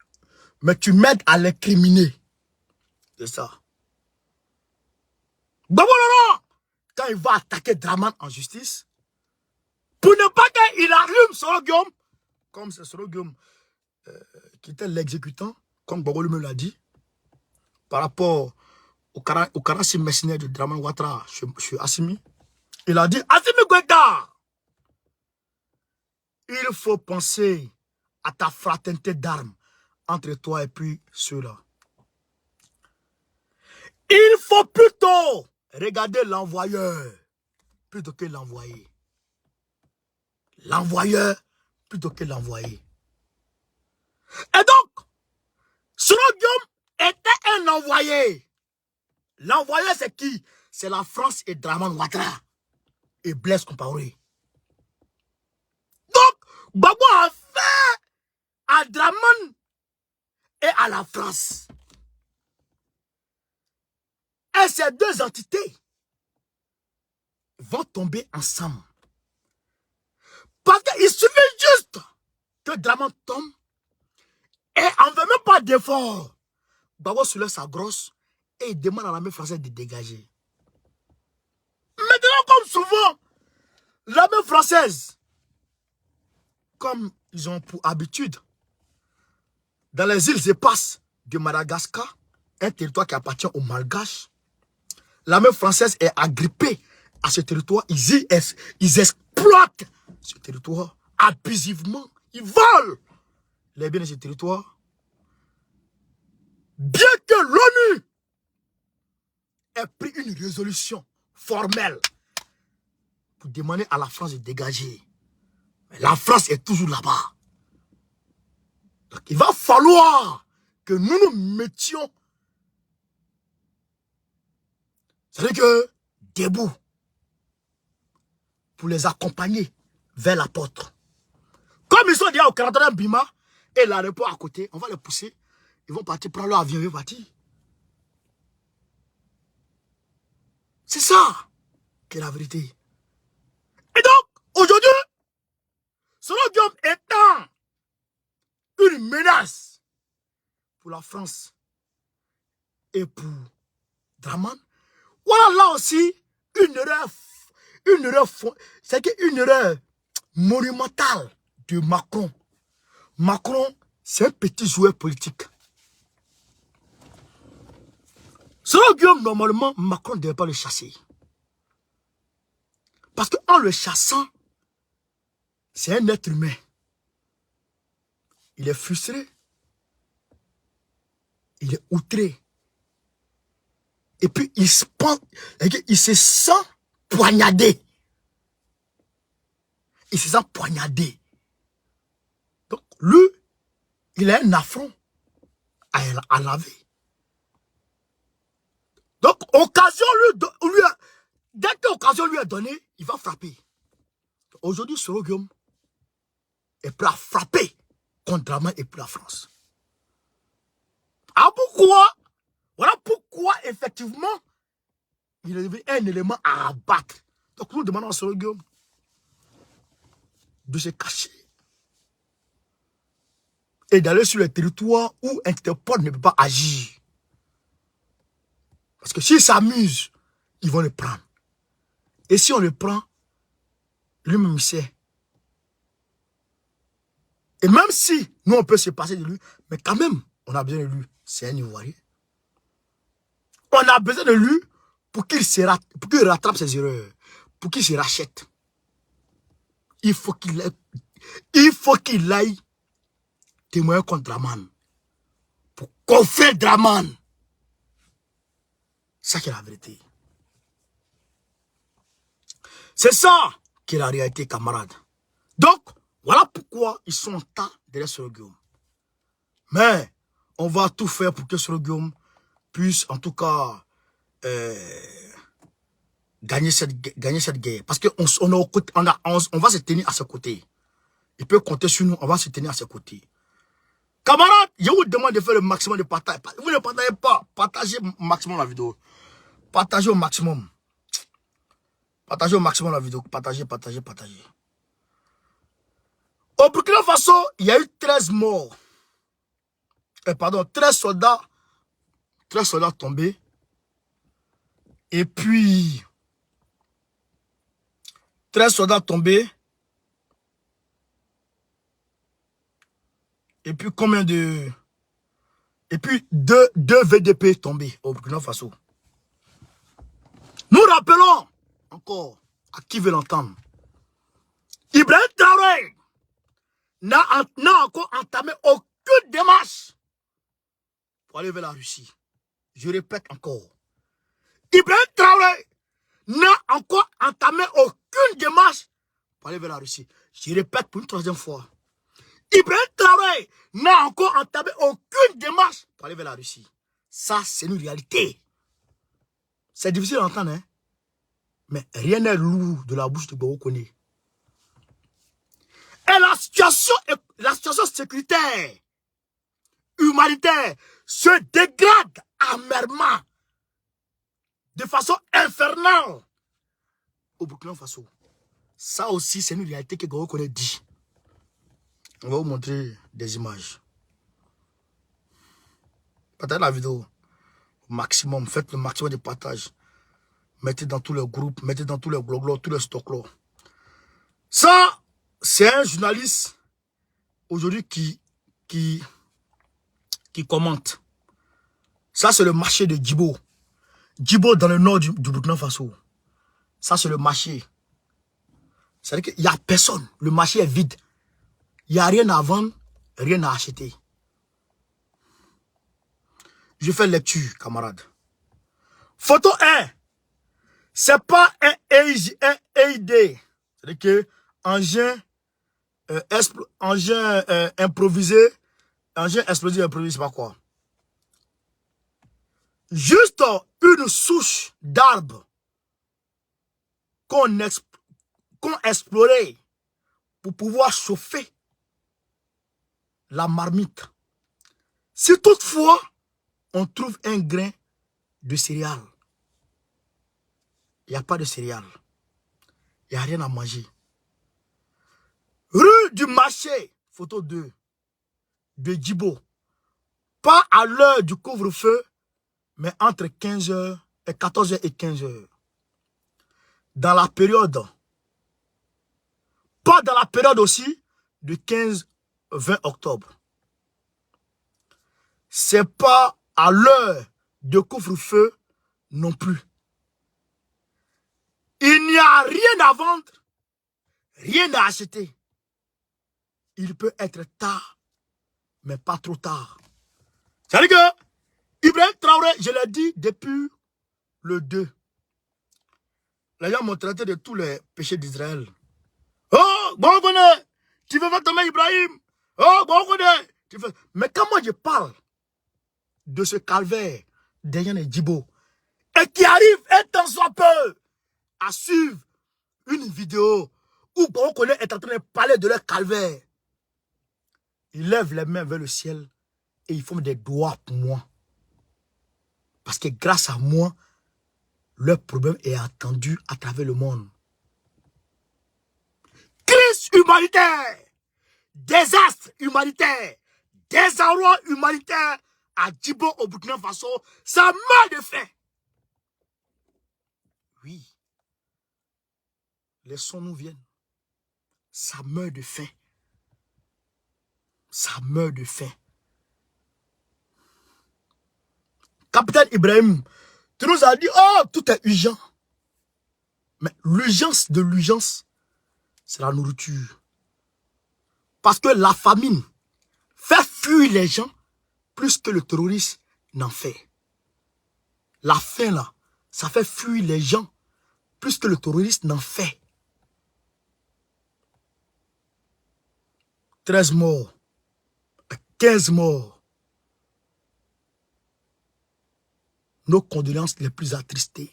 S1: m'aides à l'incriminer. C'est ça. Gbagbo Laurent, quand il va attaquer Draman en justice, pour ne pas qu'il allume Soro Guillaume, comme c'est Soro Guillaume qui était l'exécutant, comme Gbagbo lui-même l'a dit, par rapport au Karassi mercenaire de Draman Ouattara, je suis Assimi. Il a dit, Assimi Goïta, il faut penser à ta fraternité d'armes entre toi et puis ceux-là. Il faut plutôt regarder l'envoyeur plutôt que l'envoyé. L'envoyeur plutôt que l'envoyé. Et donc, Soro Guillaume était un envoyé. L'envoyé, c'est qui? C'est la France et Draman Ouattara et Blaise Compaoré. Donc, Gbagbo a fait à Draman et à la France. Et ces deux entités vont tomber ensemble. Parce qu'il suffit juste que Draman tombe et on ne veut même pas d'effort. Gbagbo soulève sa grosse et il demande à l'armée française de dégager. Maintenant, comme souvent, l'armée française, comme ils ont pour habitude, dans les îles éparses de Madagascar, un territoire qui appartient aux Malgaches, l'armée française est agrippée à ce territoire. Ils exploitent ce territoire abusivement. Ils volent les biens de ce territoire. Bien que l'ONU ait pris une résolution formelle pour demander à la France de dégager, mais la France est toujours là-bas. Donc il va falloir que nous nous mettions, c'est-à-dire que debout, pour les accompagner vers la porte. Comme ils sont déjà au Canada Bima et l'aéroport à côté, on va les pousser. Ils vont partir prendre leur avion, ils vont partir. C'est ça qui est la vérité. Et donc, aujourd'hui, Soro Guillaume étant une menace pour la France et pour Draman, voilà là aussi une erreur monumentale de Macron. Macron, c'est un petit joueur politique. Soro Guillaume, normalement, Macron ne devait pas le chasser. Parce qu'en le chassant, c'est un être humain. Il est frustré. Il est outré. Et puis, il se sent poignardé. Il se sent poignardé. Donc, lui, il a un affront à laver. Donc, dès que l'occasion lui est donnée, il va frapper. Aujourd'hui, Soro Guillaume est prêt à frapper contre Draman et pour la France. Ah, pourquoi? Voilà pourquoi, effectivement, il est devenu un élément à abattre. Donc, nous demandons à Soro Guillaume de se cacher et d'aller sur le territoire où Interpol ne peut pas agir. Parce que s'ils s'amusent, ils vont le prendre. Et si on le prend, lui-même il sait. Et même si nous on peut se passer de lui, mais quand même, on a besoin de lui. C'est un Ivoirien. On a besoin de lui pour qu'il rattrape ses erreurs, pour qu'il se rachète, il faut qu'il aille témoigner contre Draman. Pour confrer Draman. Ça qui est la vérité. C'est ça qui est la réalité, camarades. Donc, voilà pourquoi ils sont en tas derrière Soro Guillaume. Mais, on va tout faire pour que Soro Guillaume puisse, en tout cas, gagner cette guerre. Parce qu'on va se tenir à ses côtés. Il peut compter sur nous, on va se tenir à ses côtés. Camarades, je vous demande de faire le maximum de partage. Vous ne partagez pas, partagez au maximum la vidéo. Partagez au maximum. Partagez au maximum la vidéo. Partagez. Au Burkina Faso, il y a eu 13 morts. 13 soldats tombés. Et puis, 13 soldats tombés. Et puis, combien de... Et puis, deux VDP tombés au Burkina Faso. Nous rappelons, encore, à qui veut l'entendre, Ibrahim Traoré n'a encore entamé aucune démarche pour aller vers la Russie. Je répète encore. Ibrahim Traoré n'a encore entamé aucune démarche pour aller vers la Russie. Je répète pour une troisième fois. Ibrahim Traoré n'a encore entamé aucune démarche pour aller vers la Russie. Ça, c'est une réalité. C'est difficile à entendre, hein? Mais rien n'est lourd de la bouche de Gbagbo Koné. Et la situation sécuritaire, humanitaire, se dégrade amèrement, de façon infernale, au Burkina Faso. Ça aussi, c'est une réalité que Gbagbo Koné dit. On va vous montrer des images. Partagez la vidéo au maximum. Faites le maximum de partage. Mettez dans tous les groupes, mettez dans tous les blogs, tous les stocks. Ça, c'est un journaliste aujourd'hui qui commente. Ça, c'est le marché de Djibo. Djibo dans le nord du Burkina Faso. Ça, c'est le marché. C'est-à-dire qu'il n'y a personne. Le marché est vide. Il n'y a rien à vendre, rien à acheter. Je fais lecture, camarades. Photo 1. C'est pas un EID. C'est-à-dire que engin improvisé, engin explosif improvisé, c'est pas quoi. Juste une souche d'arbre qu'on explorait pour pouvoir chauffer la marmite. Si toutefois, on trouve un grain de céréales, il n'y a pas de céréales. Il n'y a rien à manger. Rue du marché, photo 2, de Djibo. Pas à l'heure du couvre-feu, mais entre 14h et 15h. Dans la période, pas dans la période aussi de 15-20 octobre. C'est pas à l'heure de couvre-feu non plus. Il n'y a rien à vendre, rien à acheter. Il peut être tard, mais pas trop tard. C'est-à-dire que Ibrahim Traoré, je l'ai dit depuis le 2. Les gens m'ont traité de tous les péchés d'Israël. Oh, bon, tu veux faire tomber Ibrahim. Oh, bon, mais quand moi je parle de ce calvaire derrière les Djibo, et qui arrive un temps soit peu à suivre une vidéo où on connaît est en train de parler de leur calvaire. Ils lèvent les mains vers le ciel et ils font des doigts pour moi. Parce que grâce à moi, leur problème est entendu à travers le monde. Crise humanitaire, désastre humanitaire, désarroi humanitaire à Djibo au Burkina Faso, ça meurt de faim. Oui. Les sons nous viennent. Ça meurt de faim. Ça meurt de faim. Capitaine Ibrahim, Tu nous as dit, oh, tout est urgent. Mais l'urgence de l'urgence, c'est la nourriture. Parce que la famine fait fuir les gens plus que le terroriste n'en fait. La faim là, ça fait fuir les gens plus que le terroriste n'en fait. 13 morts, 15 morts. Nos condoléances les plus attristées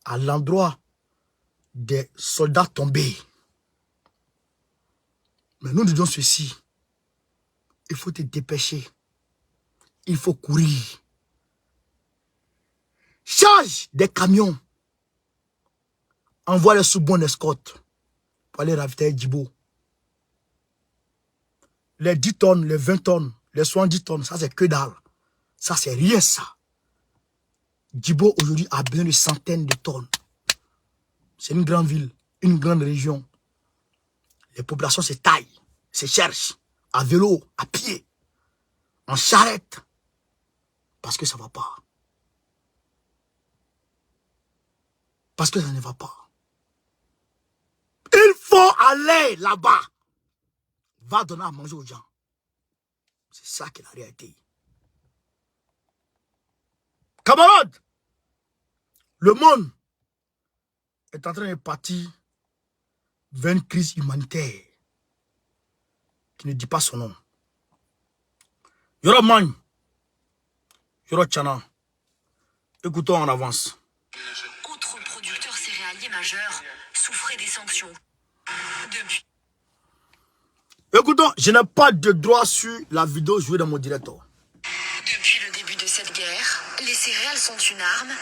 S1: à l'endroit des soldats tombés. Mais nous disons ceci. Il faut te dépêcher. Il faut courir. Charge des camions. Envoie-les sous bonne escorte pour aller ravitailler Djibo. Les 10 tonnes, les 20 tonnes, les 70 tonnes, ça c'est que dalle. Ça c'est rien ça. Djibo aujourd'hui a besoin de centaines de tonnes. C'est une grande ville, une grande région. Les populations se taillent, se cherchent, à vélo, à pied, en charrette, parce que ça ne va pas. Parce que ça ne va pas. Il faut aller là-bas. Va donner à manger aux gens. C'est ça qui est la réalité. Camarades, le monde est en train de partir vers une crise humanitaire qui ne dit pas son nom. Yoro Man, Yoro Tchana, écoutons en avance.
S2: Autre producteur céréalier majeur souffrait des sanctions. Depuis.
S1: Écoutons, je n'ai pas de droit sur la vidéo jouée dans mon directeur.
S2: Depuis le début de cette guerre, les céréales sont une arme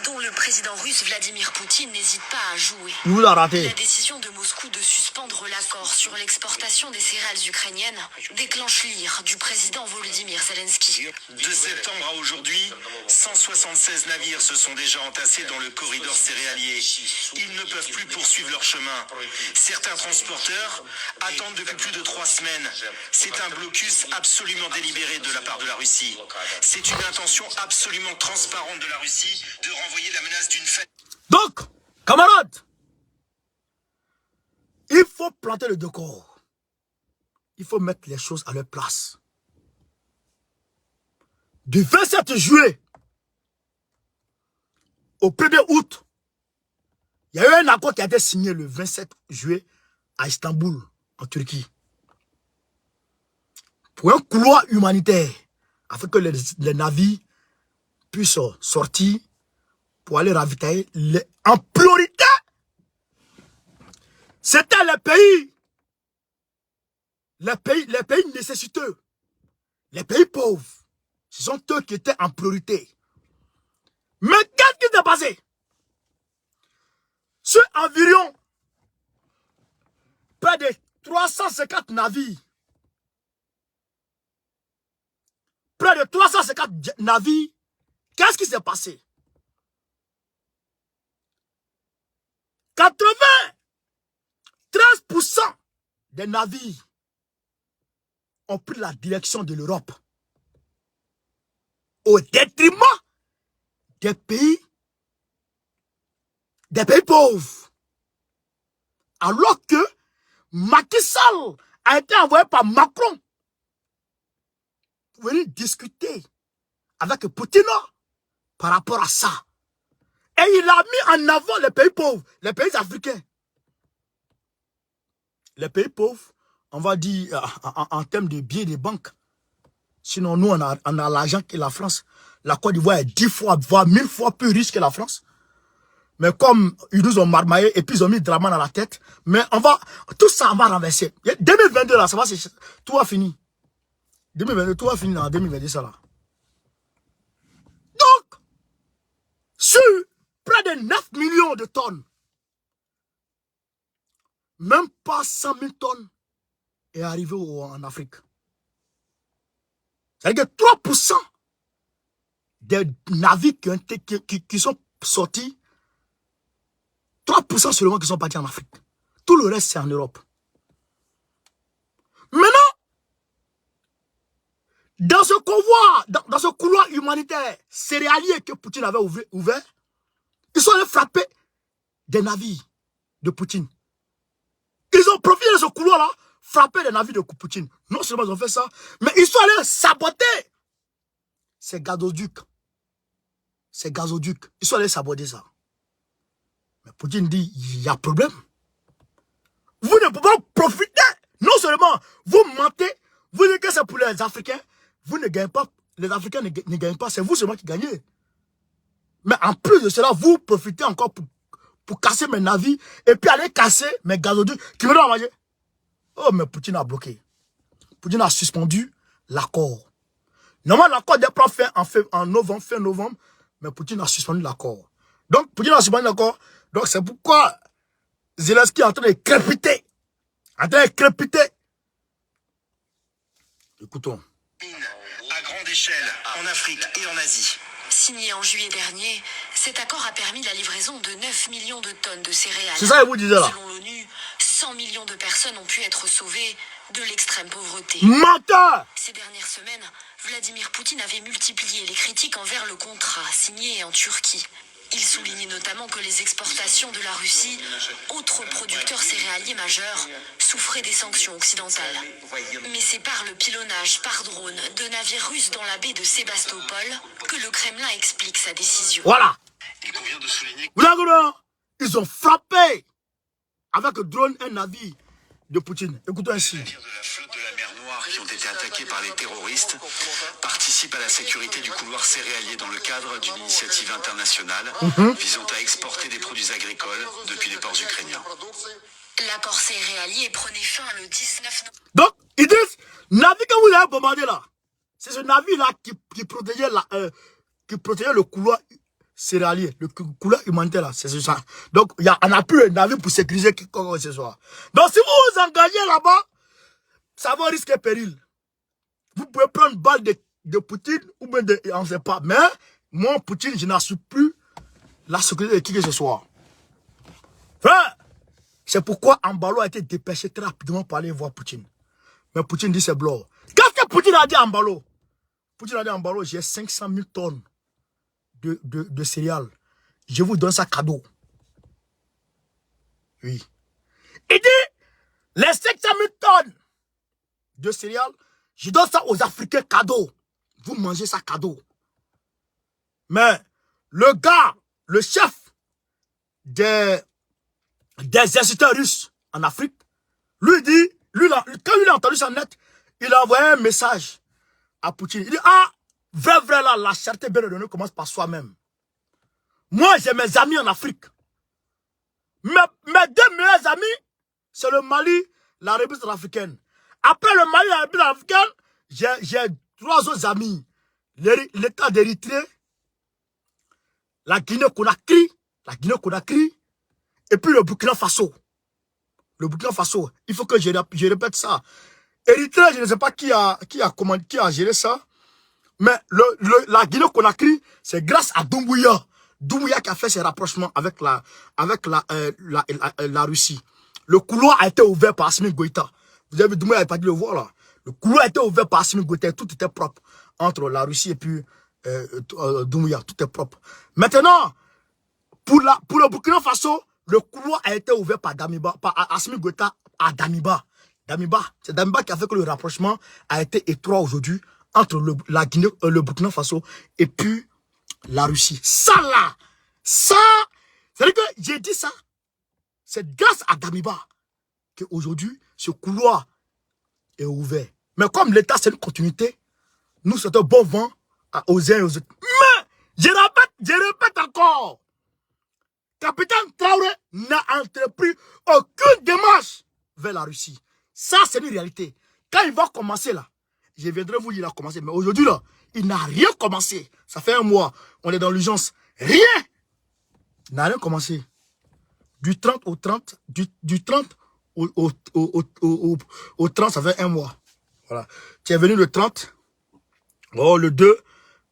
S2: dont le président russe Vladimir Poutine n'hésite pas à jouer.
S1: Il vous a raté.
S2: La décision de Moscou de suspendre l'accord sur l'exportation des céréales ukrainiennes déclenche l'ire du président Volodymyr Zelensky.
S3: De septembre à aujourd'hui, 176 navires se sont déjà entassés dans le corridor céréalier. Ils ne peuvent plus poursuivre leur chemin. Certains transporteurs attendent depuis plus de 3 semaines. C'est un blocus absolument délibéré de la part de la Russie. C'est une intention absolument transparente de la Russie de renvoyer la menace d'une faillite.
S1: Donc, camarades, il faut planter le décor. Il faut mettre les choses à leur place. Du 27 juillet au 1er août, il y a eu un accord qui a été signé le 27 juillet à Istanbul, en Turquie. Pour un couloir humanitaire, afin que les navires puissent sortir pour aller ravitailler en priorité. C'était les pays nécessiteux, les pays pauvres. Ce sont eux qui étaient en priorité. Mais qu'est-ce qui s'est passé? Sur environ près de 350 navires, qu'est-ce qui s'est passé? 93% des navires ont pris la direction de l'Europe au détriment des pays pauvres. Alors que Macky Sall a été envoyé par Macron pour venir discuter avec Poutine par rapport à ça. Et il a mis en avant les pays pauvres, les pays africains. Les pays pauvres, on va dire en termes de billets de banque. Sinon, nous, on a l'argent que la France. La Côte d'Ivoire est 10 fois, voire 1000 fois plus riche que la France. Mais comme ils nous ont marmaillé et puis ils ont mis le drama dans la tête, mais tout ça, on va renverser. 2022, là, ça va, tout va finir. 2022, tout va finir en 2022, ça là. Donc, sur près de 9 millions de tonnes, même pas 100 000 tonnes est arrivé en Afrique. C'est-à-dire que 3% des navires qui sont sortis, 3% seulement qui sont partis en Afrique. Tout le reste, c'est en Europe. Maintenant, Dans ce convoi, dans ce couloir humanitaire céréalier que Poutine avait ouvert, ils sont allés frapper des navires de Poutine. Ils ont profité de ce couloir-là, frapper des navires de Poutine. Non seulement ils ont fait ça, mais ils sont allés saboter ces gazoducs. Ces gazoducs. Ils sont allés saboter ça. Mais Poutine dit, il y a problème. Vous ne pouvez pas profiter. Non seulement vous mentez, vous dites que c'est pour les Africains, vous ne gagnez pas, les Africains ne gagnent pas, c'est vous seulement qui gagnez. Mais en plus de cela, vous profitez encore pour casser mes navires et puis aller casser mes gazoducs qui me donnent à manger. Oh, mais Poutine a bloqué. Poutine a suspendu l'accord. Normalement, l'accord doit prendre fin en novembre, fin novembre, mais Poutine a suspendu l'accord. Donc, Poutine a suspendu l'accord. Donc, c'est pourquoi Zelensky est en train de crépiter. En train de crépiter. Écoutons.
S3: À grande échelle, en Afrique et en Asie.
S2: Signé en juillet dernier, cet accord a permis la livraison de 9 millions de tonnes de céréales.
S1: C'est ça que vous disiez là.
S2: Selon l'ONU, 100 millions de personnes ont pu être sauvées de l'extrême pauvreté.
S1: Menteur!
S2: Ces dernières semaines, Vladimir Poutine avait multiplié les critiques envers le contrat signé en Turquie. Il soulignait notamment que les exportations de la Russie, autre producteur céréalier majeur, souffraient des sanctions occidentales. Mais c'est par le pilonnage par drone de navires russes dans la baie de Sébastopol que le Kremlin explique sa décision.
S1: Voilà.
S3: Il convient de souligner
S1: Vous avez vu, ils ont frappé avec le drone un navire de Poutine. Écoutez ainsi.
S3: de la flotte de la mer Noire qui ont été attaqués par les terroristes participent à la sécurité du couloir céréalier dans le cadre d'une initiative internationale visant à exporter des produits agricoles depuis les ports ukrainiens.
S2: L'accord céréalier prenait fin le 19 novembre.
S1: Donc, ils disent, navire que vous avez bombardé là, c'est ce navire-là qui protégeait le couloir céréalier, le couloir humanitaire là, c'est ça. Donc, on n'a plus un navire pour sécuriser quiconque ce soir. Donc, si vous vous engagez là-bas, ça va risquer péril. Vous pouvez prendre une balle de Poutine ou bien on ne sait pas. Mais, moi, Poutine, je n'assure plus la sécurité de qui que ce soit. Frère, c'est pourquoi Ambalo a été dépêché très rapidement pour aller voir Poutine. Mais Poutine dit c'est blanc. Qu'est-ce que Poutine a dit à Ambalo? Poutine a dit à Ambalo, j'ai 500 000 tonnes de céréales. Je vous donne ça cadeau. Oui. Il dit, les 500 000 tonnes de céréales, je donne ça aux Africains cadeau. Vous mangez ça cadeau. Mais le gars, le chef des instituteurs russes en Afrique, lui dit, quand il a entendu ça net, il a envoyé un message à Poutine. Il dit, ah, vrai là, la charité bien donnée commence par soi-même. Moi, j'ai mes amis en Afrique. Mes deux meilleurs amis, c'est le Mali, la République africaine. Après le Mali, la République africaine, j'ai trois autres amis. L'État d'Érythrée, la Guinée-Conakry, et puis le Burkina Faso. Le Burkina Faso, il faut que je répète ça. Érythrée, je ne sais pas qui a géré ça. Mais la Guinée-Conakry, c'est grâce à Doumbouya. Doumbouya qui a fait ses rapprochements avec la Russie. Le couloir a été ouvert par Assimi Goïta. Vous avez vu, Doumbouya n'a pas dû le voir là. Le couloir a été ouvert par Assimi Goïta. Tout était propre. Entre la Russie et puis Doumbouya. Tout est propre. Maintenant, pour le Burkina Faso, le couloir a été ouvert par Damiba, par Assimi Goïta à Damiba. C'est Damiba qui a fait que le rapprochement a été étroit aujourd'hui entre la Guinée, le Burkina Faso et puis la Russie. Ça là, c'est-à-dire que j'ai dit ça, c'est grâce à Damiba qu'aujourd'hui, ce couloir est ouvert. Mais comme l'État, c'est une continuité, nous, c'est un bon vent aux uns et aux autres. Mais, je répète encore, Capitaine Traoré n'a entrepris aucune démarche vers la Russie. Ça, c'est une réalité. Quand il va commencer là, je viendrai vous dire qu'il a commencé. Mais aujourd'hui là, il n'a rien commencé. Ça fait un mois, on est dans l'urgence. Rien. Il n'a rien commencé. Du 30 au 30, du 30 au 30, ça fait un mois. Voilà. Tu es venu le 30. Oh, le 2.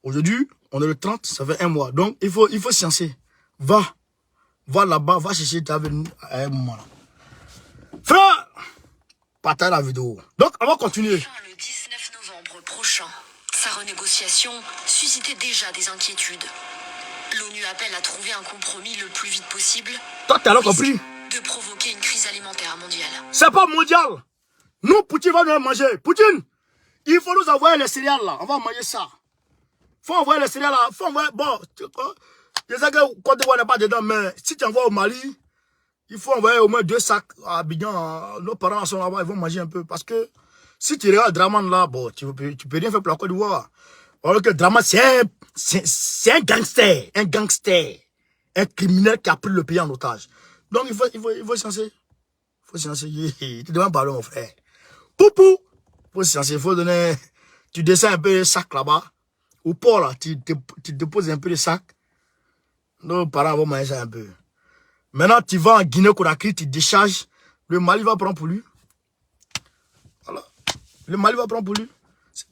S1: Aujourd'hui, on est le 30, ça fait un mois. Donc, il faut sciencer. Va là-bas, va chercher ta venue à un moment là. Frère, partage la vidéo. Donc, on va continuer.
S2: Le 19 novembre prochain, Sa renégociation suscitait déjà des inquiétudes. L'ONU appelle à trouver un compromis le plus vite possible.
S1: Toi, t'as compris?
S2: De provoquer une crise alimentaire mondiale.
S1: C'est pas mondial. Nous, Poutine va nous manger. Poutine, il faut nous envoyer les céréales là. On va manger ça. Faut envoyer les céréales là. Faut envoyer. Bon, je sais que Côte d'Ivoire n'est pas dedans, mais si tu envoies au Mali, il faut envoyer au moins 2 sacs à Abidjan. Nos parents sont là-bas, ils vont manger un peu. Parce que si tu regardes Draman là, bon, tu peux rien faire pour la Côte d'Ivoire. Alors que Draman, c'est un gangster. Un gangster. Un criminel qui a pris le pays en otage. Donc il faut se lancer. Il faut se lancer. Tu demandes pardon, mon frère. Poupou. Il faut se lancer. Il faut donner. Tu descends un peu les sacs là-bas. Au port là, tu déposes un peu les sacs. Nos parents vont manger ça un peu. Maintenant, tu vas en Guinée-Conakry, tu décharges. Le Mali va prendre pour lui. Voilà. Le Mali va prendre pour lui.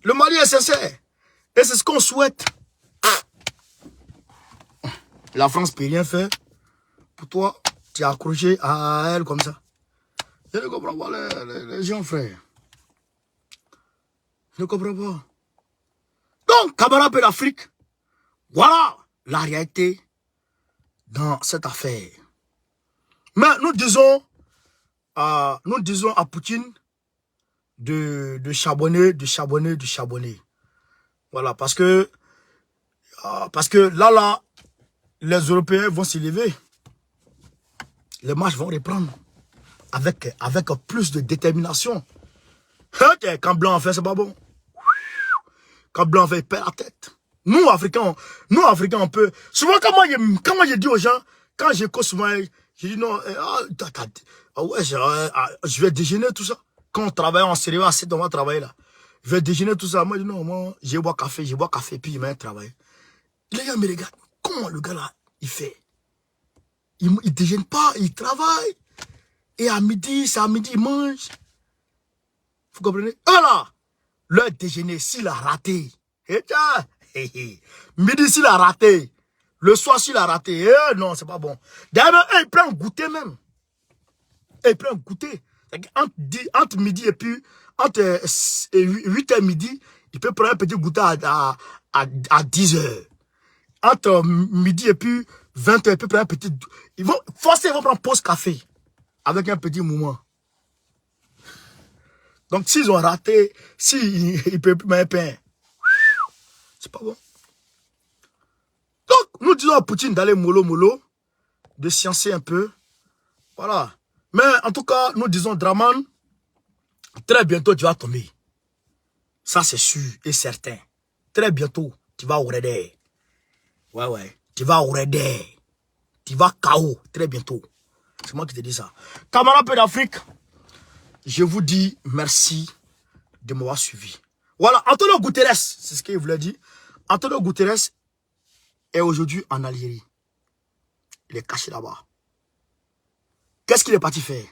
S1: Le Mali est sincère. Et c'est ce qu'on souhaite. La France ne peut rien faire. Pour toi, tu es accroché à elle comme ça. Je ne comprends pas les gens, frère. Je ne comprends pas. Donc, camarades de l'Afrique, voilà la réalité dans cette affaire. Mais nous disons à Poutine de charbonner. Voilà, parce que là, les Européens vont s'élever. Les matchs vont reprendre avec plus de détermination. Quand Blanc en fait, c'est pas bon. Quand Blanc en fait, il perd la tête. Nous, Africains, on peut... Souvent, quand moi, je dis aux gens, quand j'écoute souvent, je dis non, je vais déjeuner, tout ça. Quand on travaille en sérieux, à 7 on va travailler là. Je vais déjeuner, tout ça. Moi, je dis non, moi, je bois café, puis je vais travailler. Les gars me regardent. Comment le gars là, il fait? Il déjeune pas, il travaille. Et à midi, il mange. Vous comprenez? Voilà! Le déjeuner, s'il a raté. Midi, s'il a raté. Le soir, s'il a raté. Non, c'est pas bon. D'ailleurs, il prend un goûter même. Il prend un goûter. Entre midi et puis, entre 8h midi, il peut prendre un petit goûter à 10h. Entre midi et puis 20h, il peut prendre un petit... Ils vont prendre pause café. Avec un petit moment. Donc, s'ils ont raté, s'ils ne peuvent plus mettre pain, c'est pas bon. Donc, nous disons à Poutine d'aller mollo, de sciencer un peu. Voilà. Mais en tout cas, nous disons, Draman, très bientôt, tu vas tomber. Ça, c'est sûr et certain. Très bientôt, tu vas au redé. Ouais. Tu vas au redé. Tu vas KO, très bientôt. C'est moi qui te dis ça. Camarades d'Afrique, je vous dis merci de m'avoir suivi. Voilà, Antonio Guterres, c'est ce qu'il voulait dire. Antonio Guterres est aujourd'hui en Algérie. Il est caché là-bas. Qu'est-ce qu'il est parti faire?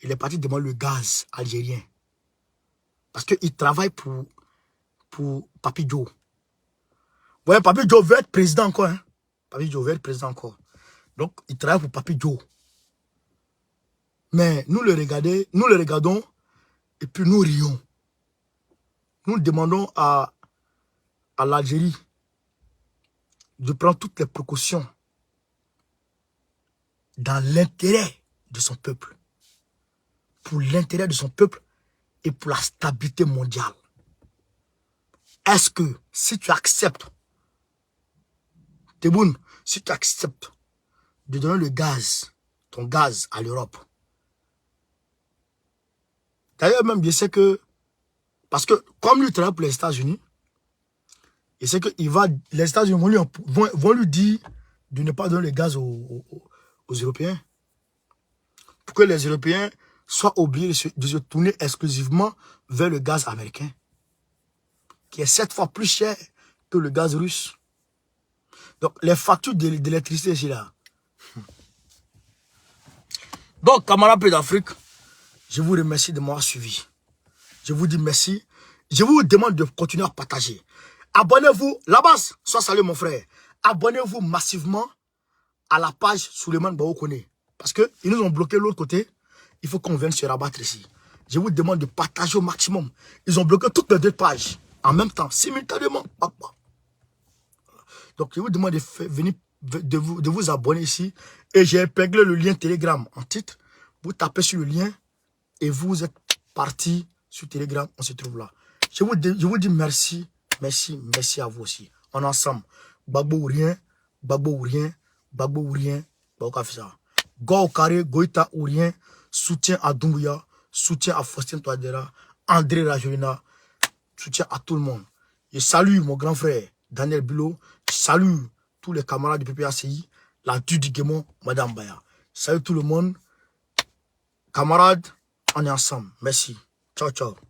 S1: Il est parti demander le gaz algérien. Parce qu'il travaille pour Papi Joe. Vous voyez, Papi Joe veut être président encore. Hein? Papi Joe veut être président encore. Donc, il travaille pour Papi Joe. Mais nous le regardons et puis nous rions. Nous demandons à l'Algérie de prendre toutes les précautions dans l'intérêt de son peuple. Pour l'intérêt de son peuple et pour la stabilité mondiale. Est-ce que si tu acceptes, Tebboune, si tu acceptes de donner le gaz, ton gaz à l'Europe. D'ailleurs, même, je sais que, parce que, comme lui travaille pour les États-Unis, je sais que les États-Unis vont lui dire de ne pas donner le gaz aux Européens. Pour que les Européens soient obligés de se tourner exclusivement vers le gaz américain, qui est 7 fois plus cher que le gaz russe. Donc, les factures d'électricité ici, là. Donc, camarades d'Afrique, je vous remercie de m'avoir suivi. Je vous dis merci. Je vous demande de continuer à partager. Abonnez-vous, la base, sois salué mon frère. Abonnez-vous massivement à la page Souleymane Baokone. Parce qu'ils nous ont bloqué l'autre côté. Il faut qu'on vienne se rabattre ici. Je vous demande de partager au maximum. Ils ont bloqué toutes les 2 pages. En même temps, simultanément, papa. Donc, je vous demande de vous abonner ici. Et j'ai épinglé le lien Telegram en titre. Vous tapez sur le lien et vous êtes parti sur Telegram. On se trouve là. Je vous dis merci, merci, merci à vous aussi. On est ensemble. Gbagbo ou rien, Gbagbo ou rien, Gbagbo ou rien, Gbagbo fait ça. Go au carré, Goïta ou rien, soutien à Doumbouya, soutien à Faustin Touadéra, André Rajolina, soutien à tout le monde. Je salue mon grand frère Daniel Bilo, je salue tous les camarades du PPACI, la Dude du Guémon, Madame Baya. Je salue tout le monde. Camarades, on est ensemble. Merci. Ciao, ciao.